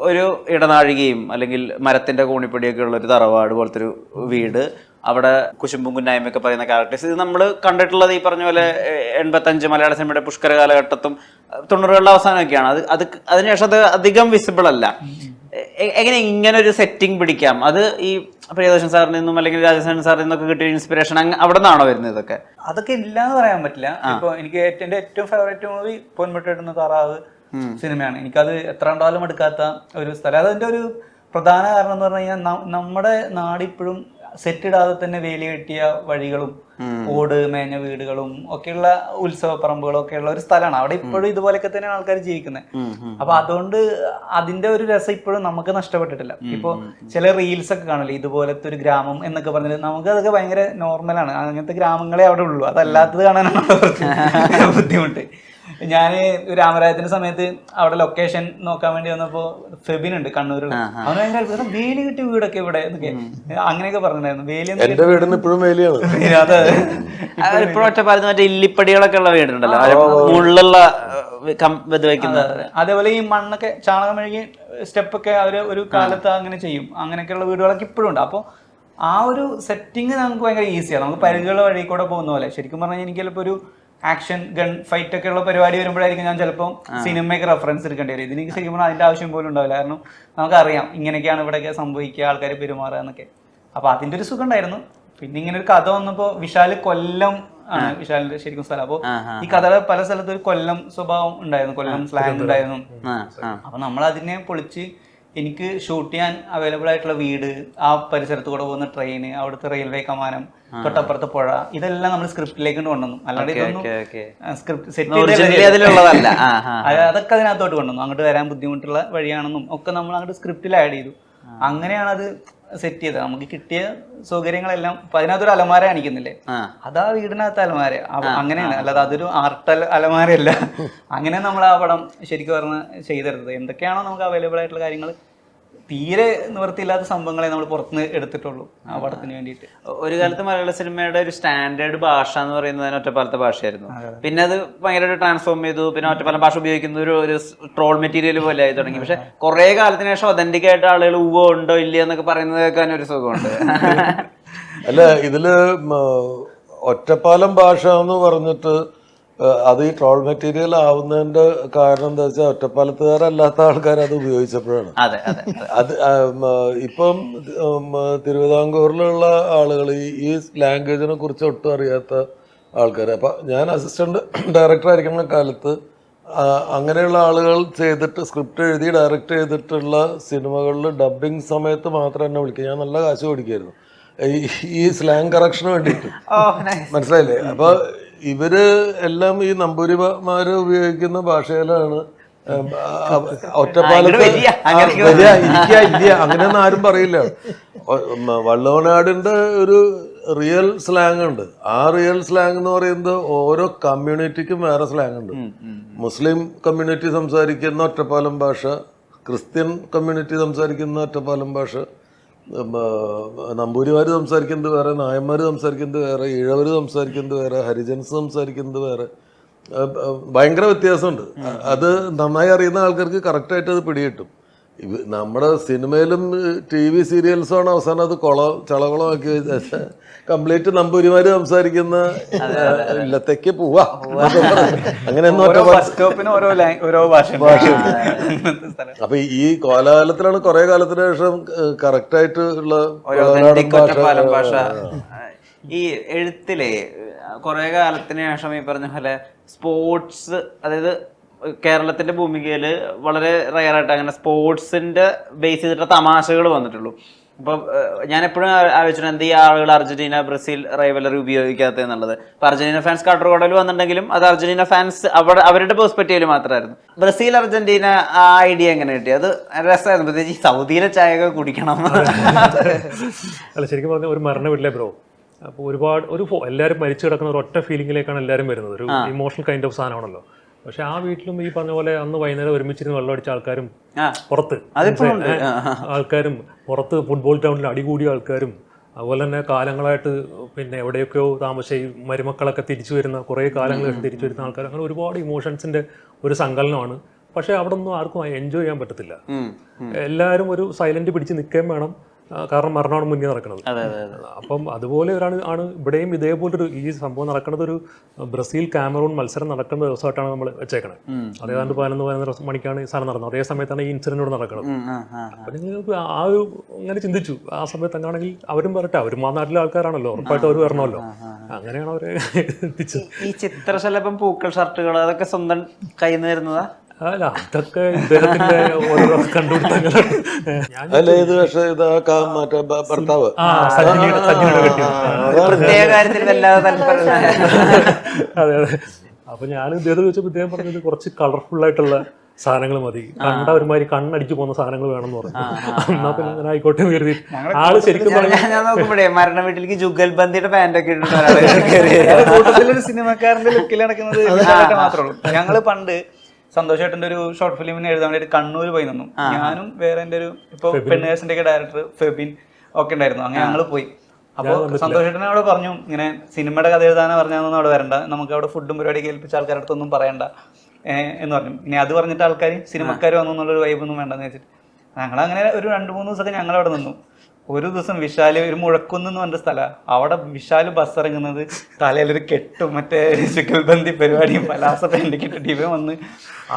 ഒരു ഇടനാഴികയും അല്ലെങ്കിൽ മരത്തിന്റെ കോണിപ്പടിയൊക്കെ ഉള്ള ഒരു തറവാട് പോലത്തെ ഒരു വീട്, അവിടെ കുശുമ്പും കുന്നായ്മയൊക്കെ പറയുന്ന ക്യാരക്ടേഴ്സ്, ഇത് നമ്മൾ കണ്ടിട്ടുള്ളത് ഈ പറഞ്ഞ പോലെ 85 മലയാള സിനിമയുടെ പുഷ്കര കാലഘട്ടത്തും 90കളുടെ അവസാനമൊക്കെയാണ്. അത് അതിനുശേഷം അത് അധികം വിസിബിൾ അല്ല. എങ്ങനെ ഇങ്ങനെ ഒരു സെറ്റിംഗ് പിടിക്കാം? അത് ഈ പ്രിയദർശൻ സാറിൽ നിന്നും അല്ലെങ്കിൽ രാജസേനൻ സാറിൽ നിന്നൊക്കെ കിട്ടിയ ഇൻസ്പിറേഷൻ അവിടെ നിന്നാണോ വരുന്നത്? ഇതൊക്കെ അതൊക്കെ ഇല്ലാന്ന് പറയാൻ പറ്റില്ല. ഇപ്പൊ എനിക്ക് എന്റെ ഏറ്റവും ഫേവറേറ്റ് മൂവി പൊന്മുട്ടയിടുന്ന താറാവ് സിനിമയാണ്. എനിക്കത് എത്ര കണ്ടാലും എടുക്കാത്ത ഒരു സ്ഥലം. അതിന്റെ ഒരു പ്രധാന കാരണം എന്ന് പറഞ്ഞു കഴിഞ്ഞാൽ നമ്മുടെ നാടിപ്പോഴും സെറ്റ് ഇടാതെ തന്നെ വേലി കെട്ടിയ വഴികളും ഓട് മേഞ്ഞ വീടുകളും ഒക്കെയുള്ള ഉത്സവ പറമ്പുകളും ഒക്കെയുള്ള ഒരു സ്ഥലമാണ്. അവിടെ ഇപ്പോഴും ഇതുപോലെയൊക്കെ തന്നെയാണ് ആൾക്കാർ ജീവിക്കുന്നത്. അപ്പൊ അതുകൊണ്ട് അതിന്റെ ഒരു രസം ഇപ്പോഴും നമുക്ക് നഷ്ടപ്പെട്ടിട്ടില്ല. ഇപ്പൊ ചില റീൽസ് ഒക്കെ കാണില്ലേ, ഇതുപോലത്തെ ഒരു ഗ്രാമം എന്നൊക്കെ പറഞ്ഞിട്ട് നമുക്ക് അതൊക്കെ ഭയങ്കര നോർമലാണ്. അങ്ങനത്തെ ഗ്രാമങ്ങളെ അവിടെ ഉള്ളൂ. അതല്ലാത്തത് കാണാനാണ് ബുദ്ധിമുട്ട്. ഞാൻ രാമരായത്തിന്റെ സമയത്ത് അവിടെ ലൊക്കേഷൻ നോക്കാൻ വേണ്ടി വന്നപ്പോ ഫെബിൻ ഉണ്ട് കണ്ണൂരിൽ. അവന് ഭയങ്കര അത്ഭുതം, വേലി കിട്ടിയ വീടൊക്കെ ഇവിടെ എന്നൊക്കെ അങ്ങനെയൊക്കെ പറഞ്ഞിട്ടുണ്ടായിരുന്നു. വേലി എന്റെ വീടിന് ഇപ്പോഴും വേലിയാണ്. ഇപ്പോഴും ഒറ്റപ്പാലത്ത് മറ്റേ ഇല്ലിപ്പടികളൊക്കെ ഉള്ള വീടുണ്ടല്ലോ, മുള്ളുള്ള അതേപോലെ ഈ മണ്ണൊക്കെ ചാണകം മെഴുകി സ്റ്റെപ്പൊക്കെ അവര് ഒരു കാലത്ത് അങ്ങനെ ചെയ്യും. അങ്ങനെയൊക്കെയുള്ള വീടുകളൊക്കെ ഇപ്പോഴും ഉണ്ട്. അപ്പോൾ ആ ഒരു സെറ്റിങ് നമുക്ക് ഭയങ്കര ഈസിയാണ്. നമുക്ക് പരിചയമുള്ള വഴി കൂടെ പോകുന്ന പോലെ. ശരിക്കും പറഞ്ഞാൽ എനിക്ക് ചിലപ്പോൾ ഒരു ആക്ഷൻ ഗൺ ഫൈറ്റ് ഒക്കെ ഉള്ള പരിപാടി വരുമ്പോഴായിരിക്കും ഞാൻ ചിലപ്പോൾ സിനിമയ്ക്ക് റെഫറൻസ് എടുക്കേണ്ടി വരും. ഇതിനെനിക്ക് ശരിക്കും പറഞ്ഞാൽ അതിന്റെ ആവശ്യം പോലും ഉണ്ടാവില്ല. കാരണം നമുക്കറിയാം ഇങ്ങനെയൊക്കെയാണ് ഇവിടെയൊക്കെ സംഭവിക്കുക, ആൾക്കാർ പെരുമാറുക എന്നൊക്കെ. അപ്പൊ അതിന്റെ ഒരു സുഖം ഉണ്ടായിരുന്നു. പിന്നെ ഇങ്ങനെ ഒരു കഥ വന്നപ്പോ വിശാല് കൊല്ലം ആണ് വിശാലിന്റെ ശരിക്കും സ്ഥലം. അപ്പൊ ഈ കഥയുടെ പല സ്ഥലത്തും ഒരു കൊല്ലം സ്വഭാവം ഉണ്ടായിരുന്നു, കൊല്ലം സ്ലാങ് ഉണ്ടായിരുന്നു. അപ്പൊ നമ്മൾ അതിനെ പൊളിച്ച് എനിക്ക് ഷൂട്ട് ചെയ്യാൻ അവൈലബിൾ ആയിട്ടുള്ള വീട്, ആ പരിസരത്ത് കൂടെ പോകുന്ന ട്രെയിന്, അവിടുത്തെ റെയിൽവേ കമാനം, തൊട്ടപ്പുറത്തെ പുഴ, ഇതെല്ലാം നമ്മൾ സ്ക്രിപ്റ്റിലേക്ക് കൊണ്ടുവന്നു. അല്ലാണ്ട് ഇതൊന്നും സ്ക്രിപ്റ്റ് സെറ്റ് അതിലുള്ളതല്ല. അതൊക്കെ അതിനകത്തോട്ട് കൊണ്ടുവന്നു. അങ്ങോട്ട് വരാൻ ബുദ്ധിമുട്ടുള്ള വഴിയാണെന്നും ഒക്കെ നമ്മൾ അങ്ങോട്ട് സ്ക്രിപ്റ്റിൽ ആഡ് ചെയ്തു. അങ്ങനെയാണ് അത് സെറ്റ് ചെയ്തത്. നമുക്ക് കിട്ടിയ സൗകര്യങ്ങളെല്ലാം ഇപ്പൊ അതിനകത്തൊരു അലമാര കാണിക്കുന്നില്ലേ, അതാ വീടിനകത്ത് അലമാര. അങ്ങനെയാണ്, അല്ലാതെ അതൊരു ആർട്ട് അലമാരയല്ല. അങ്ങനെ നമ്മൾ ആ പടം ശരിക്കും പറഞ്ഞ് ചെയ്തെടുത്തത്. എന്തൊക്കെയാണോ നമുക്ക് അവൈലബിൾ ആയിട്ടുള്ള കാര്യങ്ങൾ, തീരെ നിവൃത്തിയില്ലാത്ത സംഭവങ്ങളെ നമ്മൾ പുറത്തുനിന്ന് എടുത്തിട്ടുള്ളൂ ആ പടത്തിന് വേണ്ടിയിട്ട്. ഒരു കാലത്ത് മലയാള സിനിമയുടെ ഒരു സ്റ്റാൻഡേർഡ് ഭാഷ എന്ന് പറയുന്നത് ഒറ്റപ്പാലത്തെ ഭാഷയായിരുന്നു. പിന്നെ അത് ഭയങ്കരമായിട്ട് ട്രാൻസ്ഫോം ചെയ്തു. പിന്നെ ഒറ്റപ്പാലം ഭാഷ ഉപയോഗിക്കുന്ന ഒരു ട്രോൾ മെറ്റീരിയൽ പോലെ ആയി തുടങ്ങി. പക്ഷെ കുറെ കാലത്തിന് ശേഷം ഒതന്റിക് ആയിട്ട് ആളുകൾ ഉവ്വോ ഉണ്ടോ ഇല്ല എന്നൊക്കെ പറയുന്നത് കേൾക്കാൻ ഒരു സുഖമുണ്ട്. അല്ല, ഇതില് ഒറ്റപ്പാലം ഭാഷ എന്ന് പറഞ്ഞിട്ട് അത് ഈ ട്രോൾ മെറ്റീരിയൽ ആവുന്നതിന്റെ കാരണം എന്താ വെച്ചാൽ ഒറ്റപ്പാലത്തുകാരല്ലാത്ത ആൾക്കാർ അത് ഉപയോഗിച്ചപ്പോഴാണ്. അത് ഇപ്പം തിരുവിതാംകൂറിലുള്ള ആളുകൾ ഈ ലാംഗ്വേജിനെ കുറിച്ച് ഒട്ടും അറിയാത്ത ആൾക്കാർ. അപ്പം ഞാൻ അസിസ്റ്റന്റ് ഡയറക്ടർ ആയിരിക്കുന്ന കാലത്ത് അങ്ങനെയുള്ള ആളുകൾ ചെയ്തിട്ട് സ്ക്രിപ്റ്റ് എഴുതി ഡയറക്റ്റ് ചെയ്തിട്ടുള്ള സിനിമകളിൽ ഡബ്ബിങ് സമയത്ത് മാത്രം എന്നെ വിളിക്കുക. ഞാൻ നല്ല കാശ് മേടിക്കായിരുന്നു ഈ സ്ലാങ് കറക്ഷന് വേണ്ടിയിട്ട്. മനസ്സിലായില്ലേ? അപ്പൊ ഇവര് എല്ലാം ഈ നമ്പൂരിമാര് ഉപയോഗിക്കുന്ന ഭാഷയിലാണ് ഒറ്റപ്പാലത്ത് ഇല്ല അങ്ങനെയൊന്നും ആരും പറയില്ല. വള്ളവനാടിന്റെ ഒരു റിയൽ സ്ലാങ് ഉണ്ട്. ആ റിയൽ സ്ലാങ് എന്ന് പറയുന്നത് ഓരോ കമ്മ്യൂണിറ്റിക്കും വേറെ സ്ലാങ് ഉണ്ട്. മുസ്ലിം കമ്മ്യൂണിറ്റി സംസാരിക്കുന്ന ഒറ്റപ്പാലം ഭാഷ, ക്രിസ്ത്യൻ കമ്മ്യൂണിറ്റി സംസാരിക്കുന്ന ഒറ്റപ്പാലം ഭാഷ, നമ്പൂരിമാർ സംസാരിക്കുന്നത് വേറെ, നായന്മാർ സംസാരിക്കുന്നത് വേറെ, ഈഴവർ സംസാരിക്കുന്നത് വേറെ, ഹരിജൻസ് സംസാരിക്കുന്നത് വേറെ. ഭയങ്കര വ്യത്യാസമുണ്ട്. അത് നന്നായി അറിയുന്ന ആൾക്കാർക്ക് കറക്റ്റായിട്ട് അത് പിടികിട്ടും. നമ്മുടെ സിനിമയിലും TV സീരിയൽസുമാണ് അവസാനം അത് ചളകുളമാക്കി വെച്ചാൽ കംപ്ലീറ്റ് നമ്പൂരിമാര് സംസാരിക്കുന്ന ഇല്ലത്തേക്ക് പോവാ അങ്ങനെയൊന്നും. അപ്പൊ ഈ കോലാഹലത്തിലാണ് കുറെ കാലത്തിന് ശേഷം കറക്റ്റായിട്ട് ഉള്ള ഭാഷ. ഈ എഴുത്തിലെ കുറെ കാലത്തിന് ശേഷം ഈ പറഞ്ഞ പോലെ സ്പോർട്സ്, അതായത് കേരളത്തിന്റെ ഭൂമികയിൽ വളരെ റയറായിട്ട് അങ്ങനെ സ്പോർട്സിന്റെ ബേസ് ചെയ്തിട്ട് തമാശകൾ വന്നിട്ടുള്ളൂ. ഇപ്പൊ ഞാൻ എപ്പോഴും ആലോചിച്ചിട്ടുണ്ട് എന്ത് ഈ ആളുകൾ അർജന്റീന ബ്രസീൽ റൈവലറി ഉപയോഗിക്കാത്ത എന്നുള്ളത്. ഇപ്പൊ അർജന്റീന ഫാൻസ് കാസർഗോഡിൽ വന്നിട്ടുണ്ടെങ്കിലും അത് അർജന്റീന ഫാൻസ് അവരുടെ പെർസ്പെക്റ്റീവിൽ മാത്രമായിരുന്നു. ബ്രസീൽ അർജന്റീന ആ ഐഡിയ എങ്ങനെ കിട്ടി? അത് രസമായിരുന്നു. പ്രത്യേകിച്ച് ഈ സൗദിയിലെ ചായ കുടിക്കണം. അല്ല, ശരിക്കും പറഞ്ഞാൽ ഒരു മരണ വീട്ടിലെ ബ്രോ. അപ്പോൾ എല്ലാവരും മരിച്ചു കിടക്കുന്ന ഒരു ഒറ്റ ഫീലിംഗിലേക്കാണ് എല്ലാവരും വരുന്നത്. ഒരു ഇമോഷണൽ കൈൻഡ് ഓഫ് സാധനമാണല്ലോ. പക്ഷെ ആ വീട്ടിലും ഈ പറഞ്ഞ പോലെ അന്ന് വൈകുന്നേരം ഒരുമിച്ചിരുന്ന് വെള്ളമടിച്ച ആൾക്കാരും പുറത്ത് ഫുട്ബോൾ ഗ്രൗണ്ടിൽ അടികൂടിയ ആൾക്കാരും, അതുപോലെ തന്നെ കാലങ്ങളായിട്ട് പിന്നെ എവിടെയൊക്കെയോ താമസിച്ച് മരുമക്കളൊക്കെ തിരിച്ചു വരുന്ന കുറേ കാലങ്ങളായിട്ട് തിരിച്ചു വരുന്ന ആൾക്കാർ, അങ്ങനെ ഒരുപാട് ഇമോഷൻസിന്റെ ഒരു സങ്കലനമാണ്. പക്ഷെ അവിടെ ഒന്നും ആർക്കും എൻജോയ് ചെയ്യാൻ പറ്റത്തില്ല. എല്ലാവരും ഒരു സൈലന്റ് പിടിച്ച് നിൽക്കുകയും വേണം, കാരണം മരണമാണ് മുന്നേ നടക്കുന്നത്. അപ്പം അതുപോലെ ആണ് ഇവിടെയും ഇതേപോലൊരു ഈ സംഭവം നടക്കുന്നത്. ഒരു ബ്രസീൽ കാമറൂൺ മത്സരം നടക്കുന്ന ദിവസമായിട്ടാണ് നമ്മൾ വെച്ചേക്കണത്. അതേതാണ്ട് 11 മണിക്കാണ് ഈ സാധനം നടന്നത്. അതേ സമയത്താണ് ഈ ഇൻസിഡന്റ് നടക്കുന്നത്. അപ്പൊ നിങ്ങൾക്ക് ആ ഒരു ഇങ്ങനെ ചിന്തിച്ചു, ആ സമയത്ത് അങ്ങാണെങ്കിൽ അവരും പറയട്ടെ, അവരും ആ നാട്ടിലെ ആൾക്കാരാണല്ലോ, ഉറപ്പായിട്ട് അവർ വരണമല്ലോ. അങ്ങനെയാണ് അവരെ എത്തിച്ചത്. ഈ ചിത്രശലഭം, പൂക്കൾ, ഷർട്ടുകൾ അതൊക്കെ സ്വന്തം കയ്യിൽ നിന്ന് വരുന്നതാ? അല്ല, അതൊക്കെ ഇദ്ദേഹത്തിന്റെ ഓരോ കണ്ടുപിടുത്തങ്ങളാണ്. ഭർത്താവ് അതെ. അപ്പൊ ഞാൻ ഇദ്ദേഹത്തെ ചോദിച്ചപ്പോൾ ഇദ്ദേഹം പറഞ്ഞത് കുറച്ച് കളർഫുൾ ആയിട്ടുള്ള സാധനങ്ങൾ മതി, കണ്ട ഒരുമാതിരി കണ്ണടിച്ചു പോകുന്ന സാധനങ്ങൾ വേണമെന്ന് പറഞ്ഞു. എന്നാ പിന്നെ അങ്ങനെ ആയിക്കോട്ടെ കരുതി ആള് ശരിക്കും ഞാൻ നോക്കുമ്പോഴേ മരണ വീട്ടിലേക്ക് ജുഗൽബന്ദിയുടെ പാന്റൊക്കെ ഇട്ടിട്ട് സിനിമക്കാരന്റെ ലുക്കിൽ നടക്കുന്നത് മാത്രമേ ഉള്ളൂ. ഞങ്ങള് പണ്ട് സന്തോഷേട്ടന്റെ ഒരു ഷോർട്ട് ഫിലിമിന് എഴുതാൻ വേണ്ടി കണ്ണൂർ പോയി നിന്നു. ഞാനും വേറെ എന്റെ ഒരു ഇപ്പൊ പെണ്ണേഴ്സിന്റെ ഒക്കെ ഡയറക്ടർ ഫെബിൻ ഒക്കെ ഉണ്ടായിരുന്നു. അങ്ങനെ ഞങ്ങൾ പോയി. അപ്പോൾ സന്തോഷേട്ടനെ അവിടെ പറഞ്ഞു, ഇങ്ങനെ സിനിമയുടെ കഥ എഴുതാനാ പറഞ്ഞാൽ അവിടെ വരണ്ട, നമുക്ക് അവിടെ ഫുഡും പരിപാടിയൊക്കെ ഏൽപ്പിച്ച ആൾക്കാരുടെ അടുത്തൊന്നും പറയണ്ട എന്ന് പറഞ്ഞു. ഇനി അത് പറഞ്ഞിട്ട് ആൾക്കാർ സിനിമക്കാർ വന്നു എന്നുള്ളൊരു വൈബൊന്നും വേണ്ടെന്ന് വെച്ചിട്ട് ഞങ്ങളങ്ങനെ ഒരു 2-3 ദിവസമൊക്കെ ഞങ്ങൾ അവിടെ നിന്നു. ഒരു ദിവസം വിശാല് ഒരു മുഴക്കുന്ന് എന്ന് പറഞ്ഞ സ്ഥലം, അവിടെ വിശാല് ബസ് ഇറങ്ങുന്നത് തലയിലൊരു കെട്ടും മറ്റേ ചുക്കൽബന്തി പരിപാടിയും പലാസ പെയിന്റൊക്കെ ഇട്ടിട്ട് ഇവൻ വന്ന്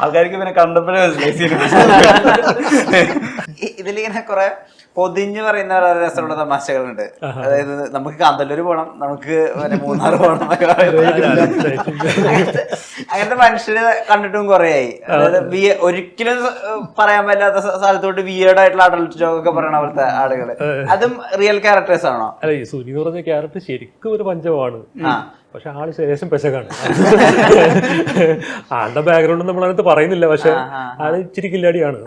ആൾക്കാർക്ക് ഇവനെ കണ്ടപ്പോഴേ ഇതിലിങ്ങനെ കുറെ പൊതിഞ്ഞ് പറയുന്ന വളരെ രസമുള്ള തമാശകളുണ്ട്. അതായത് നമുക്ക് കാന്തല്ലൂര് പോകണം, നമുക്ക് മൂന്നാർ പോകണം എന്നൊക്കെ അങ്ങനത്തെ മനുഷ്യരെ കണ്ടിട്ടും കുറേയായി. അതായത് ഒരിക്കലും പറയാൻ പറ്റാത്ത സ്ഥലത്തോട്ട് വിയേർഡ് ആയിട്ടുള്ള അഡൽട്ട് ജോക്ക് ഒക്കെ പറയണ പോലത്തെ ആളുകള്, അതും റിയൽ ക്യാരക്ടേഴ്സ് ആണോ? അല്ല, ഈ സുനി എന്ന് പറഞ്ഞ ക്യാരക്ടർ ശരിക്കും ഒരു പഞ്ചമാണ്. പക്ഷെ ആള് ശേഷം പെശകാണ്. ആളുടെ ബാക്ക്ഗ്രൗണ്ട് നമ്മളതിനകത്ത് പറയുന്നില്ല, പക്ഷെ ആള് ഇച്ചിരി കില്ലാടിയാണ്.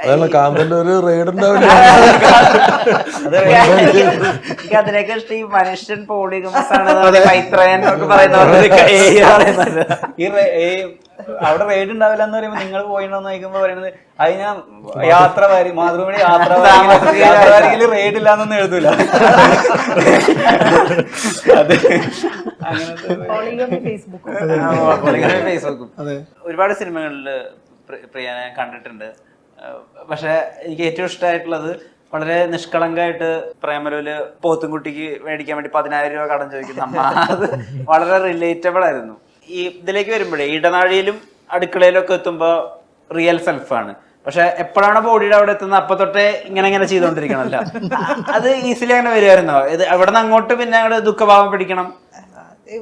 അതാണ് കാന്തന്റെ ഒരു റെയ്ഡ് ഉണ്ടാവില്ല. എനിക്ക് അതിനൊക്കെ ഇഷ്ടം ഈ മനുഷ്യൻ പോളിഗമസ് ആണ് ഒക്കെ പറയുന്ന അവിടെ റെയ്ഡ് ഉണ്ടാവില്ല എന്ന് പറയുമ്പോ നിങ്ങൾ പോയിണ്ടോന്ന് ചോദിക്കുമ്പോ പറയുന്നത് അത് ഞാൻ യാത്ര മാതൃഭൂമിയുടെ യാത്ര റെയ്ഡ് ഇല്ലാന്നൊന്നും എഴുതൂല. അതെ, ഫേസ്ബുക്കും ഒരുപാട് സിനിമകളില് പ്രിയനെ കണ്ടിട്ടുണ്ട്. പക്ഷെ എനിക്ക് ഏറ്റവും ഇഷ്ടമായിട്ടുള്ളത് വളരെ നിഷ്കളങ്കമായിട്ട് പ്രേമലൂല് പോത്തുംകുട്ടിക്ക് മേടിക്കാൻ വേണ്ടി 10,000 രൂപ കടം ചോദിക്കുന്ന അമ്മ, അത് വളരെ റിലേറ്റബിൾ ആയിരുന്നു. ഈ ഇതിലേക്ക് വരുമ്പോഴേ ഇടനാഴിയിലും അടുക്കളയിലും ഒക്കെ എത്തുമ്പോ റിയൽ സെൽഫാണ്. പക്ഷെ എപ്പോഴാണ് ബോഡിയുടെ അവിടെ എത്തുന്നത് അപ്പൊ തൊട്ടേ ഇങ്ങനെ ചെയ്തോണ്ടിരിക്കണല്ലോ. അത് ഈസിലി അങ്ങനെ വരുമായിരുന്നോ? ഇത് അവിടെ നിന്ന് അങ്ങോട്ട് പിന്നെ അങ്ങോട്ട് ദുഃഖഭാവം പിടിക്കണം?